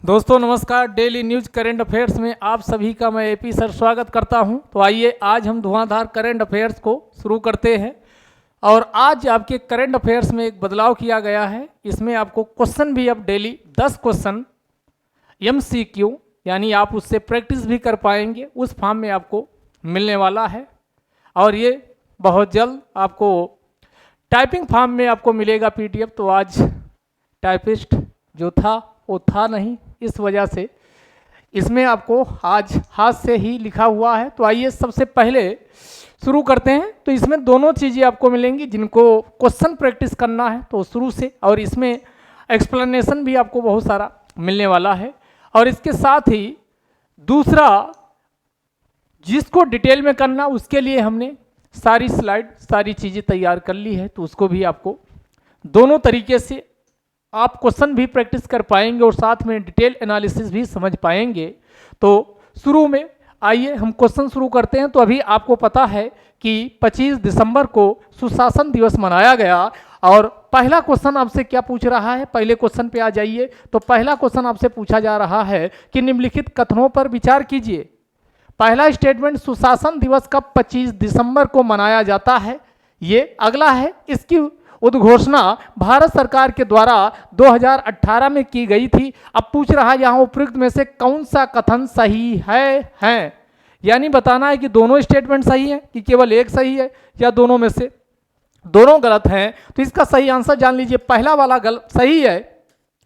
दोस्तों नमस्कार। Daily news current affairs में आप सभी का मैं एपी सर स्वागत करता हूं। तो आइए आज हम धुआंधार करंट अफेयर्स को शुरू करते हैं। और आज आपके करंट अफेयर्स में एक बदलाव किया गया है। इसमें आपको क्वेश्चन भी अब डेली 10 क्वेश्चन MCQ यानी आप उससे प्रैक्टिस भी कर पाएंगे, उस फॉर्म में आपको मिलने वाला है। और ये बहुत जल्द आपको टाइपिंग फॉर्म में आपको मिलेगा PDF। तो आज टाइपिस्ट जो था वो था नहीं, इस वजह से इसमें आपको आज हाथ से ही लिखा हुआ है। तो आइए सबसे पहले शुरू करते हैं। तो इसमें दोनों चीज़ें आपको मिलेंगी, जिनको क्वेश्चन प्रैक्टिस करना है तो शुरू से, और इसमें एक्सप्लेनेशन भी आपको बहुत सारा मिलने वाला है। और इसके साथ ही दूसरा जिसको डिटेल में करना, उसके लिए हमने सारी स्लाइड सारी चीज़ें तैयार कर ली है। तो उसको भी आपको दोनों तरीके से आप क्वेश्चन भी प्रैक्टिस कर पाएंगे और साथ में डिटेल एनालिसिस भी समझ पाएंगे। तो शुरू में आइए हम क्वेश्चन शुरू करते हैं। तो अभी आपको पता है कि 25 दिसंबर को सुशासन दिवस मनाया गया। और पहला क्वेश्चन आपसे क्या पूछ रहा है, पहले क्वेश्चन पे आ जाइए। तो पहला क्वेश्चन आपसे पूछा जा रहा है कि निम्नलिखित कथनों पर विचार कीजिए। पहला स्टेटमेंट, सुशासन दिवस कब 25 दिसंबर को मनाया जाता है। ये अगला है, इसकी उद्घोषणा भारत सरकार के द्वारा 2018 में की गई थी। अब पूछ रहा है यहाँ उपयुक्त में से कौन सा कथन सही है। यानी बताना है कि दोनों स्टेटमेंट सही है कि केवल एक सही है या दोनों में से दोनों गलत हैं। तो इसका सही आंसर जान लीजिए, पहला वाला गलत सही है,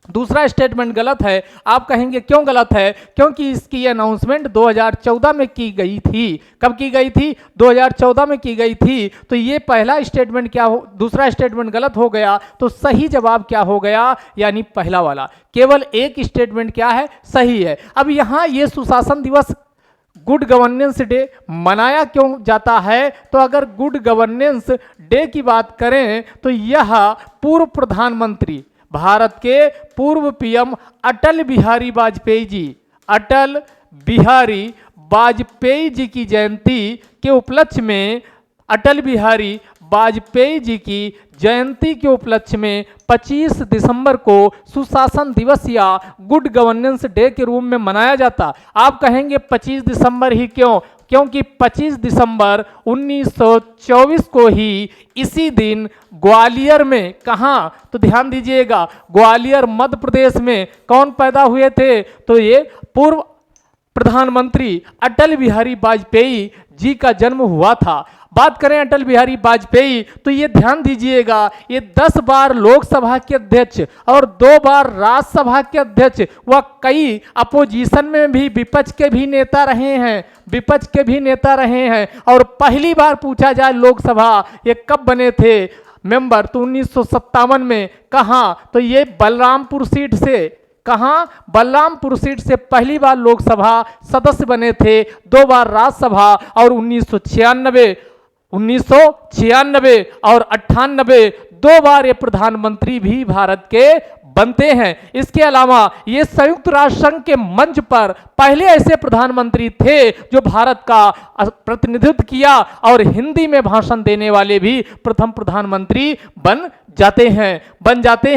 दूसरा स्टेटमेंट गलत है। आप कहेंगे क्यों गलत है? क्योंकि इसकी अनाउंसमेंट 2014 में की गई थी। कब की गई थी? 2014 में की गई थी। तो ये पहला स्टेटमेंट क्या हो, दूसरा स्टेटमेंट गलत हो गया। तो सही जवाब क्या हो गया? यानी पहला वाला, केवल एक स्टेटमेंट क्या है, सही है। अब यहाँ ये सुशासन दिवस गुड गवर्नेंस डे मनाया क्यों जाता है? तो अगर गुड गवर्नेंस डे की बात करें तो यह पूर्व प्रधानमंत्री, भारत के पूर्व PM अटल बिहारी वाजपेयी जी की जयंती के उपलक्ष्य में, अटल बिहारी वाजपेयी जी की जयंती के उपलक्ष्य में 25 दिसंबर को सुशासन दिवस या गुड गवर्नेंस डे के रूप में मनाया जाता। आप कहेंगे 25 दिसंबर ही क्यों? क्योंकि 25 दिसंबर 1924 को ही इसी दिन ग्वालियर में, कहाँ? तो ध्यान दीजिएगा, ग्वालियर मध्य प्रदेश में कौन पैदा हुए थे? तो ये पूर्व प्रधानमंत्री अटल बिहारी वाजपेयी जी का जन्म हुआ था। बात करें अटल बिहारी वाजपेयी, तो ये ध्यान दीजिएगा, ये 10 बार लोकसभा के अध्यक्ष और 2 बार राज्यसभा के अध्यक्ष व कई अपोजिशन में भी विपक्ष के भी नेता रहे हैं। और पहली बार पूछा जाए लोकसभा ये कब बने थे मेंबर, तो 1957 में। कहाँ? तो ये बलरामपुर सीट से, कहाँ? बलरामपुर सीट से पहली बार लोकसभा सदस्य बने थे, 2 बार राज्यसभा, और 1996 और 98 2 बार ये प्रधानमंत्री भी भारत के बनते हैं। इसके अलावा ये संयुक्त राष्ट्र संघ के मंच पर पहले ऐसे प्रधानमंत्री थे जो भारत का प्रतिनिधित्व किया, और हिंदी में भाषण देने वाले भी प्रथम प्रधानमंत्री बन जाते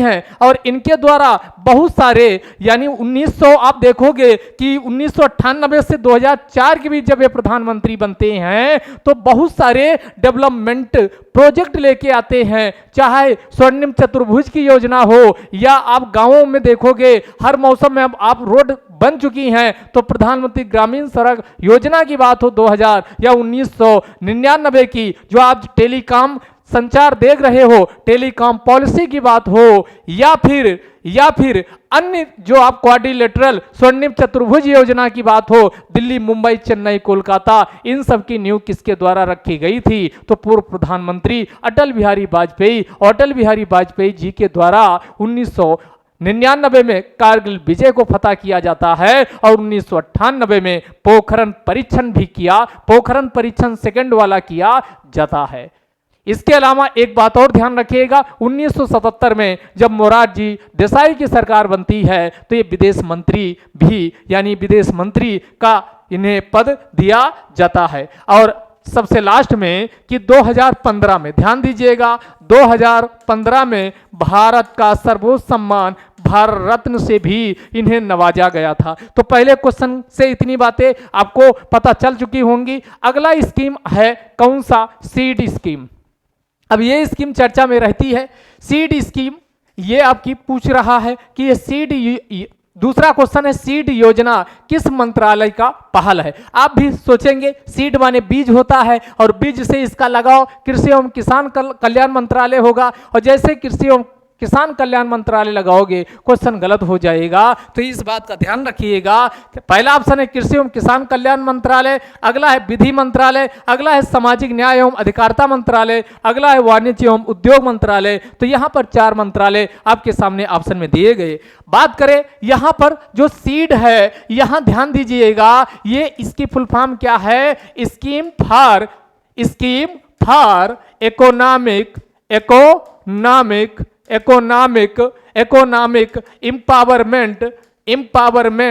हैं। और इनके द्वारा बहुत सारे, यानी 1900, आप देखोगे कि 1998 से 2004 के बीच जब ये प्रधानमंत्री बनते हैं तो बहुत सारे डेवलपमेंट प्रोजेक्ट लेके आते हैं, चाहे स्वर्णिम चतुर्भुज की योजना हो, या आप गांवों में देखोगे हर मौसम में अब आप रोड बन चुकी हैं। तो प्रधानमंत्री ग्रामीण सड़क योजना की बात हो 2000 या 1999 की, जो आप टेलीकॉम संचार देख रहे हो, टेलीकॉम पॉलिसी की बात हो, या फिर अन्य जो आप क्वाड्रिलेटरल स्वर्णिम चतुर्भुज योजना की बात हो, दिल्ली, मुंबई, चेन्नई, कोलकाता, इन सब की नींव किसके द्वारा रखी गई थी? तो पूर्व प्रधानमंत्री अटल बिहारी वाजपेयी, और अटल बिहारी वाजपेयी जी के द्वारा 1999 में कारगिल विजय को फतह किया जाता है, और 1998 में पोखरण परीक्षण भी किया, पोखरण परीक्षण सेकंड वाला किया जाता है। इसके अलावा एक बात और ध्यान रखिएगा, 1977 में जब मोरारजी देसाई की सरकार बनती है तो ये विदेश मंत्री भी, यानी विदेश मंत्री का इन्हें पद दिया जाता है। और सबसे लास्ट में कि 2015 में, ध्यान दीजिएगा, 2015 में भारत का सर्वोच्च सम्मान भारत रत्न से भी इन्हें नवाजा गया था। तो पहले क्वेश्चन से इतनी बातें आपको पता चल चुकी होंगी। अगला स्कीम है कौन सा? Seed scheme. अब ये स्कीम चर्चा में रहती है। सीड स्कीम ये आपकी पूछ रहा है कि ये सीड, दूसरा क्वेश्चन है सीड योजना किस मंत्रालय का पहल है? आप भी सोचेंगे सीड माने बीज होता है और बीज से इसका लगाव कृषि एवं किसान कल्याण मंत्रालय होगा, और जैसे कृषि एवं किसान कल्याण मंत्रालय लगाओगे क्वेश्चन गलत हो जाएगा। तो इस बात का ध्यान रखिएगा। पहला ऑप्शन है कृषि एवं किसान कल्याण मंत्रालय, अगला है विधि मंत्रालय, अगला है सामाजिक न्याय एवं अधिकारिता मंत्रालय, अगला है वाणिज्य एवं उद्योग मंत्रालय। तो यहाँ पर 4 मंत्रालय आपके सामने ऑप्शन में दिए गए। बात करें यहाँ पर जो सीड है, यहाँ ध्यान दीजिएगा, ये इसकी फुल फॉर्म क्या है? Scheme for economic empowerment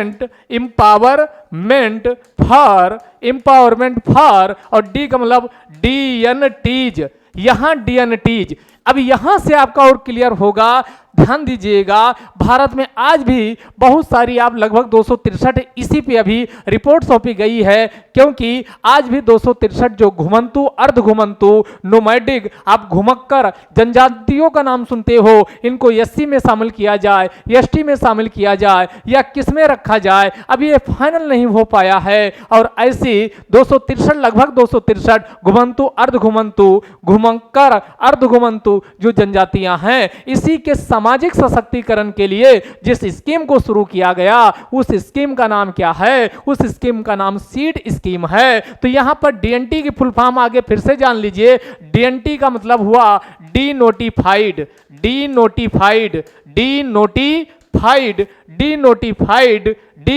for, और डी का मतलब डीएनटीज, यहां डीएनटीज। अब यहां से आपका और क्लियर होगा, ध्यान दीजिएगा, भारत में आज भी बहुत सारी आप लगभग 263 इसी पे अभी रिपोर्ट सौंपी गई है, क्योंकि आज भी 263 जो घुमंतु, अर्ध घुमंतु, नोमैडिक, आप घुमक्कर जनजातियों का नाम सुनते हो, इनको एससी में शामिल किया जाए, एसटी में शामिल किया जाए या किस में रखा जाए, अभी ये फाइनल नहीं हो पाया है। और ऐसी 263 लगभग 263 घुमंतु, अर्ध घुमंतु, घुमक्कर, अर्ध घुमंतु जो जनजातियां हैं, इसी के सामाजिक सशक्तिकरण के लिए जिस स्कीम को शुरू किया गया उस स्कीम का नाम क्या है? उस स्कीम का नाम सीड स्कीम है। तो यहां पर डीएनटी की फुल फॉर्म आगे फिर से जान लीजिए। डीएनटी का मतलब हुआ डी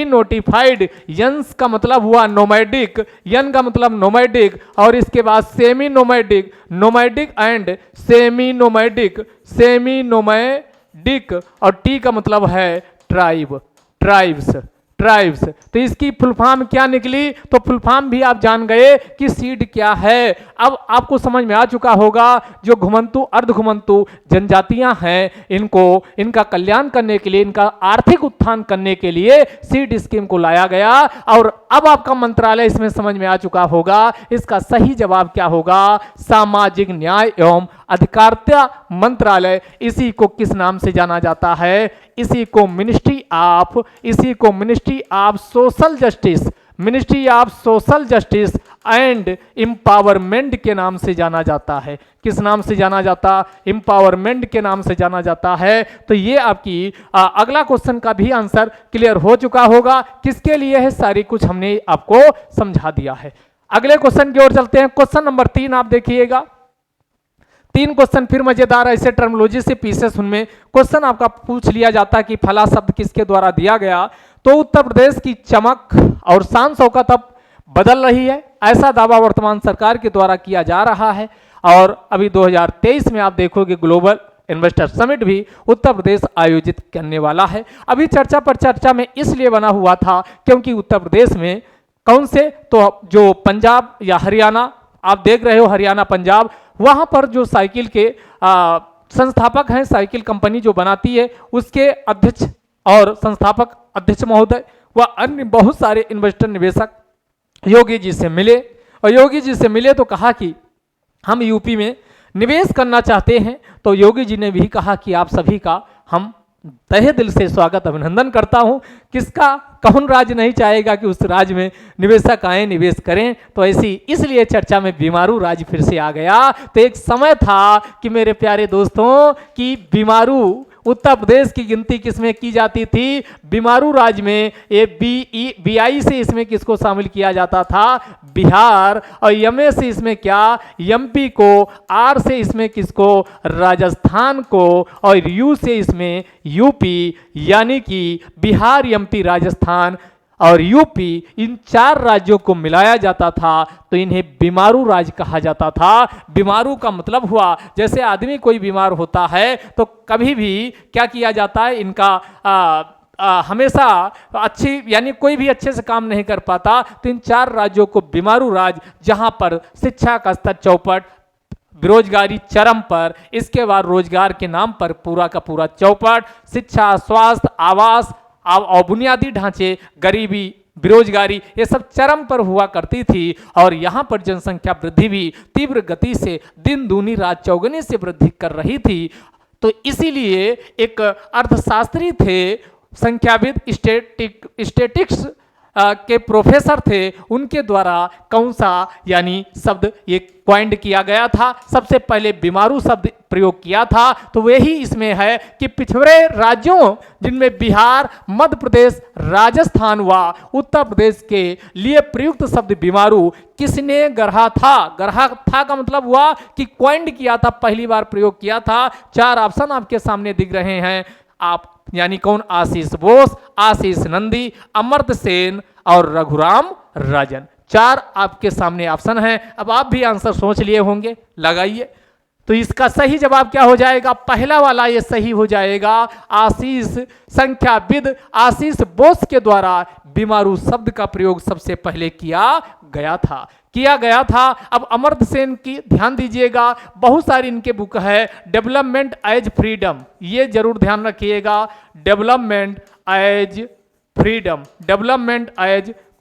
नोटिफाइड। यंस का मतलब हुआ नोमैडिक, यन का मतलब नोमैडिक, और इसके बाद semi nomadic and semi nomadic, और टी का मतलब है ट्राइब्स। तो इसकी फुल फॉर्म क्या निकली? तो फुल फॉर्म भी आप जान गए कि सीड क्या है। अब आपको समझ में आ चुका होगा, जो घुमंतु, अर्ध घुमंतु जनजातियां हैं, इनका कल्याण करने के लिए, इनका आर्थिक उत्थान करने के लिए सीड स्कीम को लाया गया। और अब आपका मंत्रालय इसमें समझ में आ चुका होगा, इसका सही जवाब क्या होगा? सामाजिक न्याय एवं अधिकारिता मंत्रालय। इसी को किस नाम से जाना जाता है? इसी को ministry of social justice and empowerment के नाम से जाना जाता है। किस नाम से जाना जाता? एम्पावरमेंट के नाम से जाना जाता है। तो ये आपकी अगला क्वेश्चन का भी आंसर क्लियर हो चुका होगा। किसके लिए है? सारी कुछ हमने आपको समझा दिया है। अगले क्वेश्चन की ओर चलते हैं। क्वेश्चन नंबर 3 आप देखिएगा। 3 क्वेश्चन फिर मजेदार ऐसे टर्मोलॉजी से पीसेस, उनमें क्वेश्चन आपका पूछ लिया जाता कि फला शब्द किसके द्वारा दिया गया। तो उत्तर प्रदेश की चमक और शान शौकत अब बदल रही है, ऐसा दावा वर्तमान सरकार के द्वारा किया जा रहा है। और अभी 2023 में आप देखोगे ग्लोबल इन्वेस्टर समिट भी उत्तर प्रदेश आयोजित करने वाला है। अभी चर्चा पर चर्चा में इसलिए बना हुआ था क्योंकि उत्तर प्रदेश में कौन से, तो जो पंजाब या हरियाणा आप देख रहे हो, हरियाणा पंजाब, वहां पर जो साइकिल के संस्थापक हैं, साइकिल कंपनी जो बनाती है, उसके अध्यक्ष और संस्थापक अध्यक्ष महोदय व अन्य बहुत सारे इन्वेस्टर निवेशक योगी जी से मिले, और योगी जी से मिले तो कहा कि हम यूपी में निवेश करना चाहते हैं। तो योगी जी ने भी कहा कि आप सभी का हम तहे दिल से स्वागत अभिनंदन करता हूं। किसका, कौन राज्य नहीं चाहेगा कि उस राज्य में निवेशक आए, निवेश करें। तो ऐसी इसलिए चर्चा में बीमारू राज्य फिर से आ गया। तो एक समय था कि मेरे प्यारे दोस्तों कि बीमारू उत्तर प्रदेश की गिनती किसमें की जाती थी? बीमारू राज्य में ये BI से इसमें किसको शामिल किया जाता था? बिहार। और MA से इसमें क्या? MP को। R से इसमें किसको? राजस्थान को। और U से इसमें UP, यानी कि बिहार, MP, राजस्थान और यूपी, इन 4 राज्यों को मिलाया जाता था तो इन्हें बीमारू राज्य कहा जाता था। बीमारू का मतलब हुआ जैसे आदमी कोई बीमार होता है तो कभी भी क्या किया जाता है, इनका हमेशा अच्छी, यानी कोई भी अच्छे से काम नहीं कर पाता, तो इन 4 राज्यों को बीमारू राज्य, जहां पर शिक्षा का स्तर चौपट, बेरोजगारी चरम पर, इसके बाद रोजगार के नाम पर पूरा का पूरा चौपट, शिक्षा, स्वास्थ्य, आवास और बुनियादी ढांचे, गरीबी, बेरोजगारी, ये सब चरम पर हुआ करती थी। और यहाँ पर जनसंख्या वृद्धि भी तीव्र गति से दिन दूनी रात चौगुनी से वृद्धि कर रही थी। तो इसीलिए एक अर्थशास्त्री थे, संख्याविद, स्टेटिक्स के प्रोफेसर थे, उनके द्वारा कौन सा यानी शब्द ये क्वाइंड किया गया था, सबसे पहले बीमारू शब्द प्रयोग किया था। तो वही इसमें है कि पिछड़े राज्यों जिनमें बिहार, मध्य प्रदेश, राजस्थान व उत्तर प्रदेश के लिए प्रयुक्त शब्द बीमारू किसने गढ़ा था? गढ़ा था का मतलब हुआ कि क्वाइंड किया था, पहली बार प्रयोग किया था। 4 ऑप्शन आपके सामने दिख रहे हैं, आप यानी कौन? आशीष बोस, आशीष नंदी, अमर्त्य सेन और रघुराम राजन। 4 आपके सामने ऑप्शन हैं। अब आप भी आंसर सोच लिए होंगे, लगाइए। तो इसका सही जवाब क्या हो जाएगा? पहला वाला ये सही हो जाएगा। आशीष, संख्याविद आशीष बोस के द्वारा बीमारू शब्द का प्रयोग सबसे पहले किया गया था। अब अमर्त्य सेन की ध्यान दीजिएगा, बहुत सारी इनके बुक है, डेवलपमेंट एज फ्रीडम, ये जरूर ध्यान रखिएगा, डेवलपमेंट एज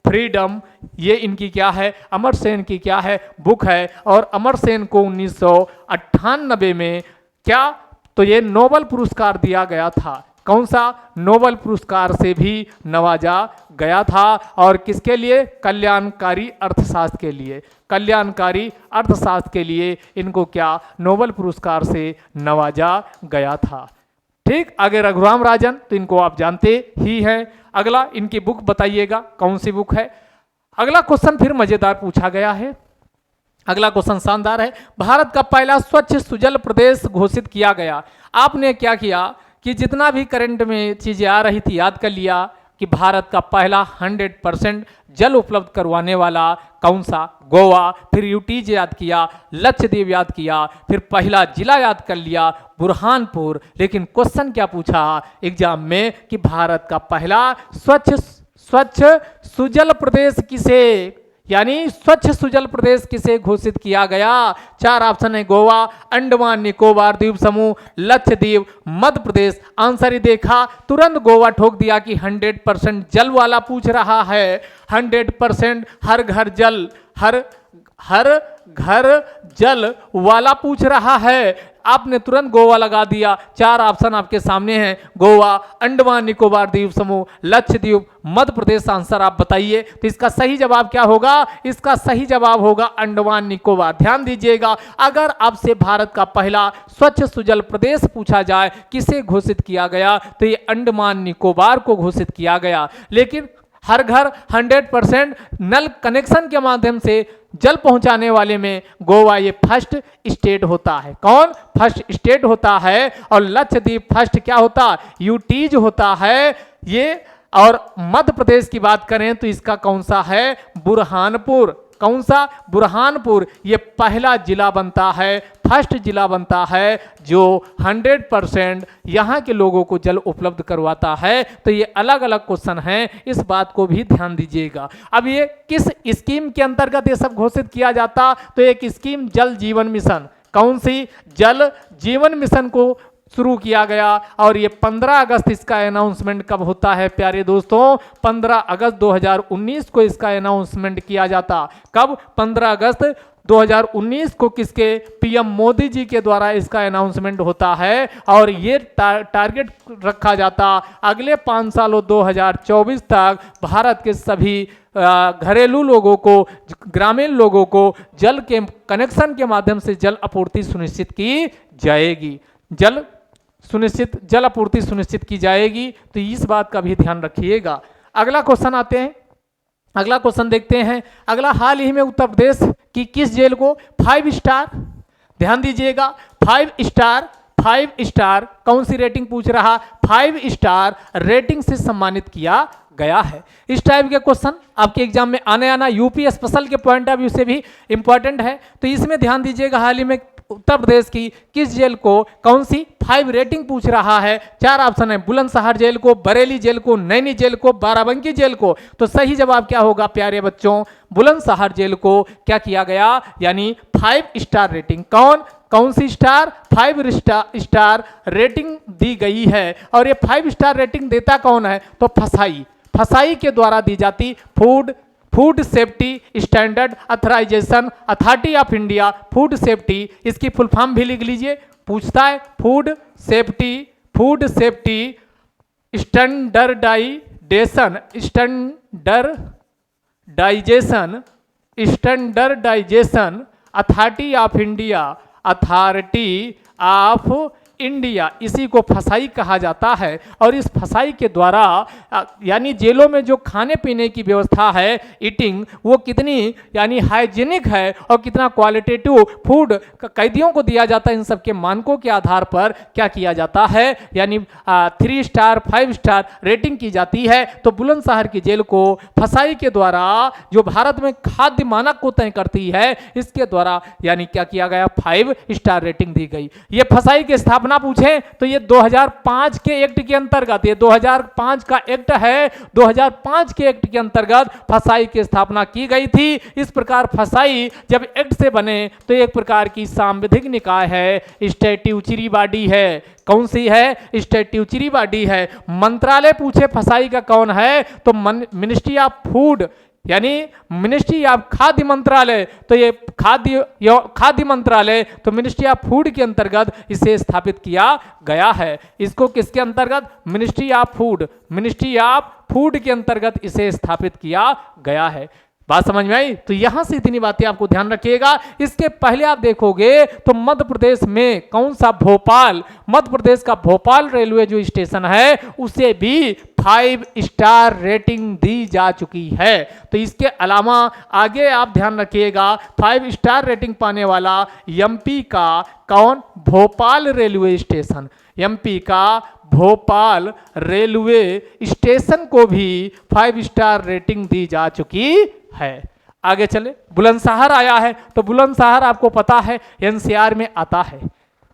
फ्रीडम, ये इनकी क्या है? अमर्त्य सेन की क्या है? बुक है। और अमर्त्य सेन को 1998 में क्या? तो ये नोबेल पुरस्कार दिया गया था। कौन सा? नोबेल पुरस्कार से भी नवाजा गया था। और किसके लिए? कल्याणकारी अर्थशास्त्र के लिए। कल्याणकारी अर्थशास्त्र के लिए इनको क्या? नोबेल पुरस्कार से नवाजा गया था। ठीक, आगे रघुराम राजन, तो इनको आप जानते ही हैं। अगला इनकी बुक बताइएगा, कौन सी बुक है? अगला क्वेश्चन फिर मजेदार पूछा गया है। अगला क्वेश्चन शानदार है। भारत का पहला स्वच्छ सुजल प्रदेश घोषित किया गया। आपने क्या किया कि जितना भी करंट में चीजें आ रही थी याद कर लिया कि भारत का पहला 100% जल उपलब्ध करवाने वाला कौन सा? गोवा। फिर यूटीज याद किया, लक्षद्वीप याद किया, फिर पहला जिला याद कर लिया बुरहानपुर। लेकिन क्वेश्चन क्या पूछा एग्जाम में कि भारत का पहला स्वच्छ सुजल प्रदेश किसे, यानी स्वच्छ सुजल प्रदेश किसे घोषित किया गया? 4 ऑप्शन है, गोवा, अंडमान निकोबार द्वीप समूह, लक्षद्वीप, मध्य प्रदेश। आंसर ही देखा, तुरंत गोवा ठोक दिया कि 100% जल वाला पूछ रहा है। 100% हर घर जल, हर घर जल वाला पूछ रहा है। आपने तुरंत गोवा लगा दिया। 4 ऑप्शन आपके सामने हैं, गोवा, अंडमान निकोबार द्वीप समूह, लक्षद्वीप, मध्य प्रदेश। आंसर आप बताइए। तो इसका सही जवाब क्या होगा? इसका सही जवाब होगा अंडमान निकोबार। ध्यान दीजिएगा, अगर आपसे भारत का पहला स्वच्छ सुजल प्रदेश पूछा जाए किसे घोषित किया गया, तो ये अंडमान निकोबार को घोषित किया गया। लेकिन हर घर 100% नल कनेक्शन के माध्यम से जल पहुंचाने वाले में गोवा ये फर्स्ट स्टेट होता है। कौन? फर्स्ट स्टेट होता है। और लक्षद्वीप फर्स्ट क्या होता? यूटीज होता है ये। और मध्य प्रदेश की बात करें तो इसका कौन सा है? बुरहानपुर। कौन सा? बुरहानपुर। ये पहला जिला बनता है, फर्स्ट जिला बनता है जो 100% यहाँ के लोगों को जल उपलब्ध करवाता है। तो ये अलग अलग क्वेश्चन हैं, इस बात को भी ध्यान दीजिएगा। अब ये किस स्कीम के अंतर्गत ये सब घोषित किया जाता? तो एक स्कीम जल जीवन मिशन। कौन सी? जल जीवन मिशन को शुरू किया गया। और ये 15 अगस्त इसका अनाउंसमेंट कब होता है प्यारे दोस्तों? 15 अगस्त 2019 को इसका अनाउंसमेंट किया जाता। कब? 15 अगस्त 2019 को किसके? पीएम मोदी जी के द्वारा इसका अनाउंसमेंट होता है। और ये टारगेट रखा जाता अगले 5 सालों 2024 तक भारत के सभी घरेलू लोगों को, ग्रामीण लोगों को जल के कनेक्शन के माध्यम से जल आपूर्ति सुनिश्चित की जाएगी। जल आपूर्ति सुनिश्चित की जाएगी। तो इस बात का भी ध्यान रखिएगा। अगला क्वेश्चन आते हैं, अगला क्वेश्चन देखते हैं। अगला, हाल ही में उत्तर प्रदेश की किस जेल को 5 स्टार, ध्यान दीजिएगा, 5 स्टार कौन सी रेटिंग पूछ रहा? 5 स्टार रेटिंग से सम्मानित किया गया है। इस टाइप के क्वेश्चन आपके एग्जाम में आना यूपी स्पेशल के पॉइंट ऑफ व्यू से भी इंपॉर्टेंट है। तो इसमें ध्यान दीजिएगा, हाल ही में उत्तर प्रदेश की किस जेल को कौन सी 5 रेटिंग पूछ रहा है। 4 ऑप्शन है, बुलंदशहर जेल को, बरेली जेल को, नैनी जेल को, बाराबंकी जेल को। तो सही जवाब क्या होगा प्यारे बच्चों? बुलंदशहर जेल को क्या किया गया, यानी 5 स्टार रेटिंग। कौन सी स्टार? 5 स्टार रेटिंग दी गई है। और ये 5 स्टार रेटिंग देता कौन है? तो फसाई के द्वारा दी जाती food safety standard authorisation authority of India. Food safety, इसकी फुल फॉर्म भी लिख लीजिए, पूछता है। Food safety standardisation authority of India, इसी को फसाई कहा जाता है। और इस फसाई के द्वारा यानी जेलों में जो खाने पीने की व्यवस्था है, ईटिंग, वो कितनी यानी हाइजीनिक है और कितना क्वालिटेटिव फूड कैदियों को दिया जाता है, इन सब के मानकों के आधार पर क्या किया जाता है, यानी 3 स्टार 5 स्टार रेटिंग की जाती है। तो बुलंदशहर की जेल को फसाई के द्वारा, जो भारत में खाद्य मानक को तय करती है, इसके द्वारा यानी क्या किया गया, 5 स्टार रेटिंग दी गई। ये फसाई की स्थापना पूछे तो ये 2005 के एक्ट के अंतर्गत, ये 2005 का एक्ट है, 2005 के एक्ट के अंतर्गत फसाई की स्थापना की गई थी। इस प्रकार फसाई जब एक्ट से बने तो एक प्रकार की सांविधिक निकाय है, स्टैट्यूटरी बॉडी है। कौन सी है? स्टैट्यूटरी बॉडी है। मंत्रालय पूछे फसाई का कौन है, तो मिनिस्ट्री ऑफ फूड यानी मिनिस्ट्री ऑफ खाद्य मंत्रालय। तो ये खाद्य मंत्रालय तो मिनिस्ट्री ऑफ फूड के अंतर्गत इसे स्थापित किया गया है। इसको किसके अंतर्गत? मिनिस्ट्री ऑफ फूड के अंतर्गत इसे स्थापित किया गया है। बात समझ में आई? तो यहां से इतनी बातें आपको ध्यान रखिएगा। इसके पहले आप देखोगे तो मध्य प्रदेश में कौन सा? भोपाल, मध्य प्रदेश का भोपाल रेलवे जो स्टेशन है उसे भी 5 स्टार रेटिंग दी जा चुकी है। तो इसके अलावा आगे आप ध्यान रखिएगा, 5 स्टार रेटिंग पाने वाला एमपी का कौन? Bhopal railway station. एमपी का भोपाल रेलवे स्टेशन को भी 5 स्टार रेटिंग दी जा चुकी है। आगे चले, बुलंदशहर आया है। तो बुलंदशहर आपको पता है एनसीआर में आता है।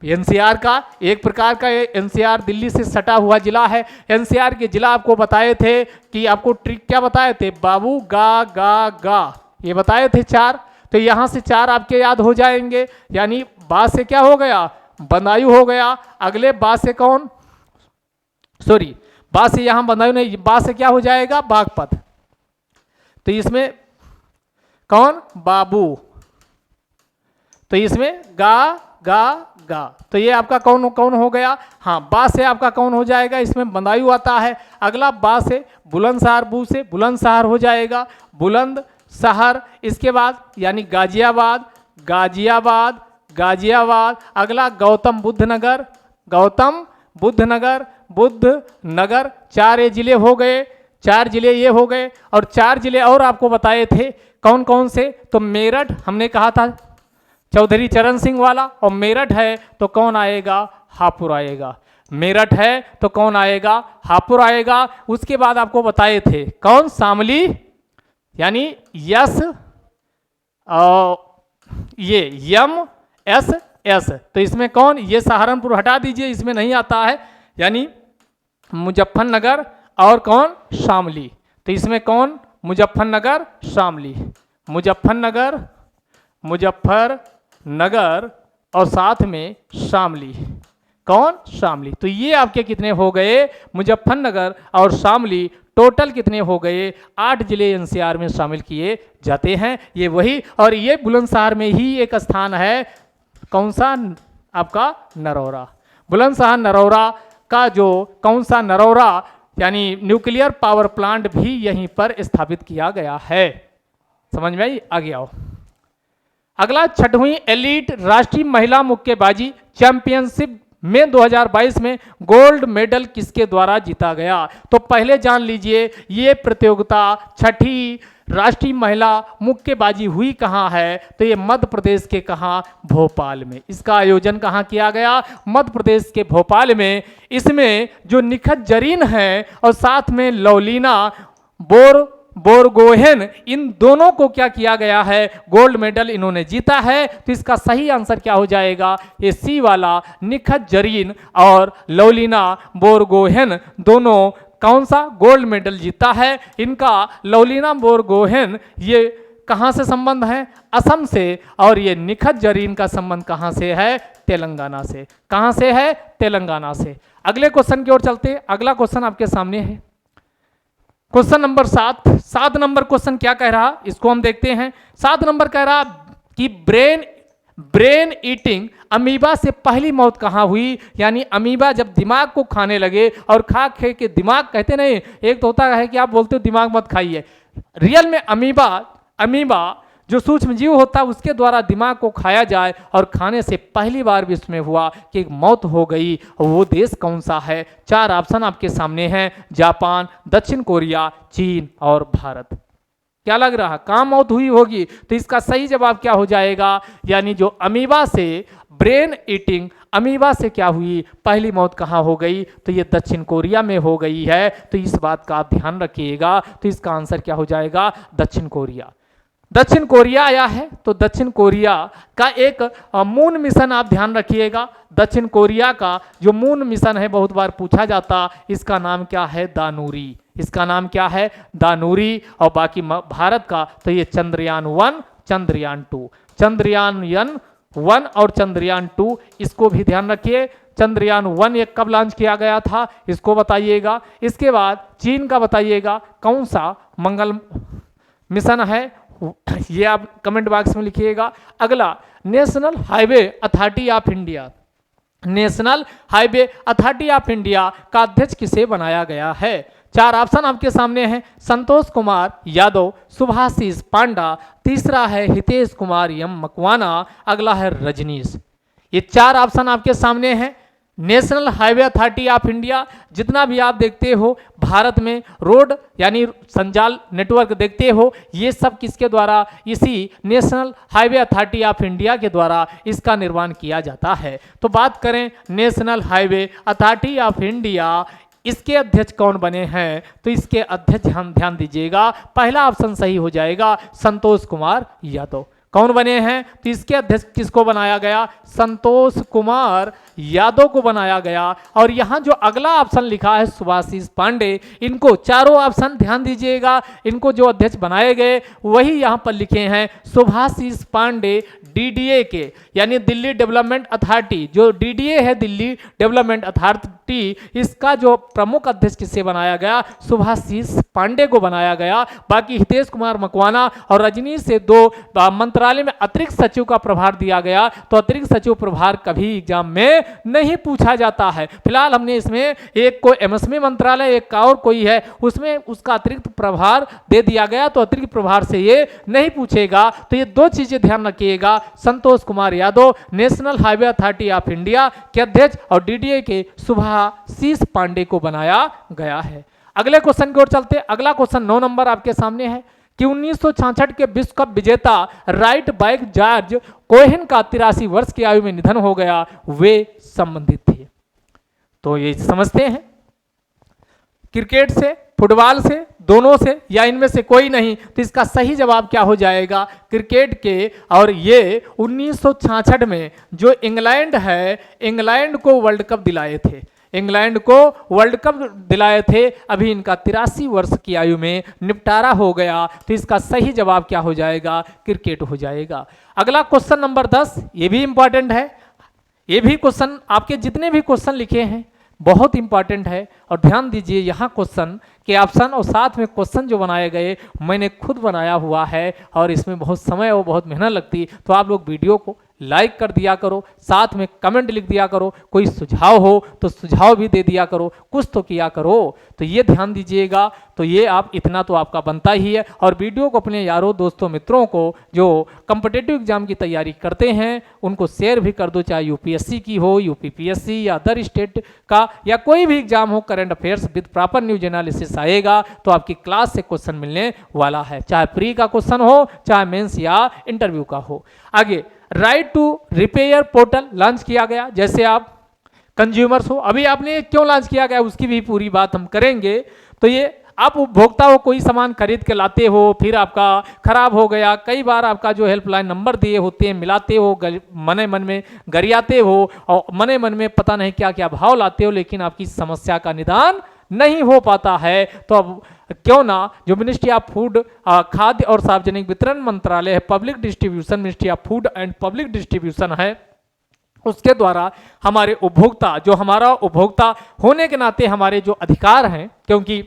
एनसीआर का एक प्रकार का, एनसीआर दिल्ली से सटा हुआ जिला है। एनसीआर के जिला आपको बताए थे कि आपको ट्रिक क्या बताए थे बाबू? गा, ये बताए थे 4। तो यहां से 4 आपके याद हो जाएंगे। यानी बा से क्या हो गया? बदायूं हो गया। अगले बा से कौन? सॉरी, बा से यहां बदायूं नहीं, बा से क्या हो जाएगा? बागपत। तो इसमें कौन? बाबू। तो इसमें गा। तो ये आपका कौन हो गया? हाँ, बा से आपका कौन हो जाएगा? इसमें बदायूं आता है। अगला बा से बुलंदशहर, बू से बुलंदशहर हो जाएगा, बुलंदशहर। इसके बाद यानी गाजियाबाद। अगला गौतम बुद्ध नगर। 4 जिले हो गए, 4 जिले ये हो गए। और 4 जिले और आपको बताए थे कौन कौन से? तो मेरठ हमने कहा था चौधरी चरण सिंह वाला, और मेरठ है तो कौन आएगा? हापुड़ आएगा। मेरठ है तो कौन आएगा? हापुड़ आएगा। उसके बाद आपको बताए थे कौन? शामली यानी यस, ये MSS। तो इसमें कौन? ये सहारनपुर हटा दीजिए, इसमें नहीं आता है, यानी मुजफ्फरनगर और कौन? शामली। तो इसमें कौन? मुजफ्फरनगर, शामली। मुजफ्फरनगर और साथ में शामली। कौन? शामली। तो ये आपके कितने हो गए? मुजफ्फरनगर और शामली टोटल कितने हो गए? 8 जिले एनसीआर में शामिल किए जाते हैं। ये वही, और ये बुलंदशहर में ही एक स्थान है, कौन सा? आपका नरौरा। बुलंदशहर नरौरा का जो कौन सा? नरौरा यानी न्यूक्लियर पावर प्लांट भी यहीं पर स्थापित किया गया है। समझ में आई? आगे आओ। अगला 6वीं एलीट राष्ट्रीय महिला मुक्केबाजी चैंपियनशिप में 2022 में गोल्ड मेडल किसके द्वारा जीता गया? तो पहले जान लीजिए ये प्रतियोगिता 6ठी राष्ट्रीय महिला मुक्केबाजी हुई कहाँ है? तो ये मध्य प्रदेश के कहाँ? भोपाल में। इसका आयोजन कहाँ किया गया? मध्य प्रदेश के भोपाल में। इसमें जो निखत जरीन है और साथ में लवलीना बोरगोहेन, इन दोनों को क्या किया गया है? गोल्ड मेडल इन्होंने जीता है। तो इसका सही आंसर क्या हो जाएगा? ये सी वाला, निखत जरीन और लवलीना बोरगोहेन दोनों कौन सा? गोल्ड मेडल जीता है। इनका लवलीना बोरगोहेन ये कहाँ से संबंध है? असम से। और ये निखत जरीन का संबंध कहाँ से है? तेलंगाना से। कहाँ से है? तेलंगाना से। अगले क्वेश्चन की ओर चलते हैं। अगला क्वेश्चन आपके सामने है, क्वेश्चन नंबर 7। 7 नंबर क्वेश्चन क्या कह रहा, इसको हम देखते हैं। 7 नंबर कह रहा कि ब्रेन ईटिंग अमीबा से पहली मौत कहाँ हुई? यानी अमीबा जब दिमाग को खाने लगे और खा के दिमाग, कहते नहीं, एक तो होता है कि आप बोलते हो दिमाग मत खाइए, रियल में अमीबा जो सूक्ष्म जीव होता है उसके द्वारा दिमाग को खाया जाए और खाने से पहली बार भी इसमें हुआ कि एक मौत हो गई। वो देश कौन सा है? 4 ऑप्शन आपके सामने हैं, जापान, दक्षिण कोरिया, चीन और भारत। क्या लग रहा, कहाँ मौत हुई होगी? तो इसका सही जवाब क्या हो जाएगा? यानी जो अमीबा से, ब्रेन ईटिंग अमीबा से क्या हुई, पहली मौत कहाँ हो गई? तो ये दक्षिण कोरिया में हो गई है। तो इस बात का आप ध्यान रखिएगा। तो इसका आंसर क्या हो जाएगा? दक्षिण कोरिया। दक्षिण कोरिया आया है तो दक्षिण कोरिया का एक मून मिशन आप ध्यान रखिएगा। दक्षिण कोरिया का जो मून मिशन है बहुत बार पूछा जाता, इसका नाम क्या है? दानूरी। इसका नाम क्या है? दानूरी। और बाकी भारत का तो ये चंद्रयान 1, चंद्रयान 2, चंद्रयान 1 और चंद्रयान 2, इसको भी ध्यान रखिए। चंद्रयान 1 एक कब लॉन्च किया गया था, इसको बताइएगा। इसके बाद चीन का बताइएगा कौन सा मंगल मिशन है, ये आप कमेंट बॉक्स में लिखिएगा। अगला, national highway authority of India. National highway authority of India का अध्यक्ष किसे बनाया गया है? 4 ऑप्शन आपके सामने हैं, संतोष कुमार यादव, सुभाषिस पांडा, तीसरा है हितेश कुमार एम मकवाना, अगला है रजनीश। ये 4 ऑप्शन आपके सामने हैं। National highway authority of India, जितना भी आप देखते हो भारत में रोड यानी संजाल नेटवर्क देखते हो, ये सब किसके द्वारा? इसी national highway authority of India के द्वारा इसका निर्माण किया जाता है। तो बात करें national highway authority of India, इसके अध्यक्ष कौन बने हैं? तो इसके अध्यक्ष हम ध्यान दीजिएगा, पहला ऑप्शन सही हो जाएगा, संतोष कुमार यादव। कौन बने हैं? तो इसके अध्यक्ष किसको बनाया गया? संतोष कुमार यादव को बनाया गया। और यहां जो अगला ऑप्शन लिखा है सुभाषिस पांडे, इनको चारों ऑप्शन ध्यान दीजिएगा, इनको जो अध्यक्ष बनाए गए वही यहां पर लिखे हैं सुभाषिस पांडे डीडीए के, यानी दिल्ली डेवलपमेंट अथॉरिटी। जो डीडीए है दिल्ली डेवलपमेंट अथॉरिटी, इसका जो प्रमुख अध्यक्ष किसे बनाया गया? सुभाषिस पांडे को बनाया गया। बाकी हितेश कुमार मकवाना और रजनीश से 2 मंत्रालय में अतिरिक्त सचिव का प्रभार दिया गया। तो अतिरिक्त सचिव प्रभार कभी एग्जाम में नहीं पूछा जाता है। फिलहाल हमने इसमें एक को एमएसएमई मंत्रालय, एक और कोई है, उसमें उसका अतिरिक्त प्रभार दे दिया गया, तो अतिरिक्त प्रभार से ये नहीं पूछेगा। तो ये 2 चीजें ध्यान रखिएगा, Santosh Kumar Yadav national highway authority of India के अध्यक्ष और डीडीए के सुभाषिस पांडे को बनाया गया है। अगले क्वेश्चन की ओर चलते। अगला क्वेश्चन 9 नंबर आपके सामने है कि 1966 के विश्व कप विजेता राइट बैक जॉर्ज कोहेन का 83 वर्ष की आयु में निधन हो गया, वे संबंधित थे। तो ये समझते हैं, क्रिकेट से, फुटबॉल से, दोनों से, या इनमें से कोई नहीं? तो इसका सही जवाब क्या हो जाएगा? क्रिकेट के। और ये 1966 में जो इंग्लैंड है, इंग्लैंड को वर्ल्ड कप दिलाए थे, इंग्लैंड को वर्ल्ड कप दिलाए थे। अभी इनका 83 वर्ष की आयु में निपटारा हो गया। तो इसका सही जवाब क्या हो जाएगा? क्रिकेट हो जाएगा। अगला क्वेश्चन नंबर 10, ये भी इंपॉर्टेंट है। ये भी क्वेश्चन, आपके जितने भी क्वेश्चन लिखे हैं बहुत इंपॉर्टेंट है। और ध्यान दीजिए, यहाँ क्वेश्चन के ऑप्शन और साथ में क्वेश्चन जो बनाए गए मैंने खुद बनाया हुआ है, और इसमें बहुत समय और बहुत मेहनत लगती। तो आप लोग वीडियो को लाइक कर दिया करो, साथ में कमेंट लिख दिया करो, कोई सुझाव हो तो सुझाव भी दे दिया करो, कुछ तो किया करो। तो ये ध्यान दीजिएगा। तो ये आप, इतना तो आपका बनता ही है। और वीडियो को अपने यारों दोस्तों मित्रों को जो कॉम्पिटिटिव एग्जाम की तैयारी करते हैं उनको शेयर भी कर दो, चाहे यूपीएससी की हो, यूपीपीएससी या अदर स्टेट का, या कोई भी एग्जाम हो, current affairs with proper news analysis आएगा तो आपकी क्लास से क्वेश्चन मिलने वाला है, चाहे प्री का क्वेश्चन हो, चाहे मेंस या इंटरव्यू का हो। आगे, right to repair portal launch किया गया। जैसे आप कंज्यूमर्स हो, अभी आपने क्यों लॉन्च किया गया उसकी भी पूरी बात हम करेंगे। तो ये आप उपभोक्ता हो, कोई सामान खरीद के लाते हो, फिर आपका खराब हो गया, कई बार आपका जो हेल्पलाइन नंबर दिए होते हैं मिलाते हो, मने मन में गरियाते हो और मने मन में पता नहीं क्या क्या भाव लाते हो, लेकिन आपकी समस्या का निदान नहीं हो पाता है तो अब क्यों ना जो मिनिस्ट्री ऑफ फूड, खाद्य और सार्वजनिक वितरण मंत्रालय है, public distribution, ministry of food and public distribution है, उसके द्वारा हमारे उपभोक्ता, जो हमारा उपभोक्ता होने के नाते हमारे जो अधिकार हैं, क्योंकि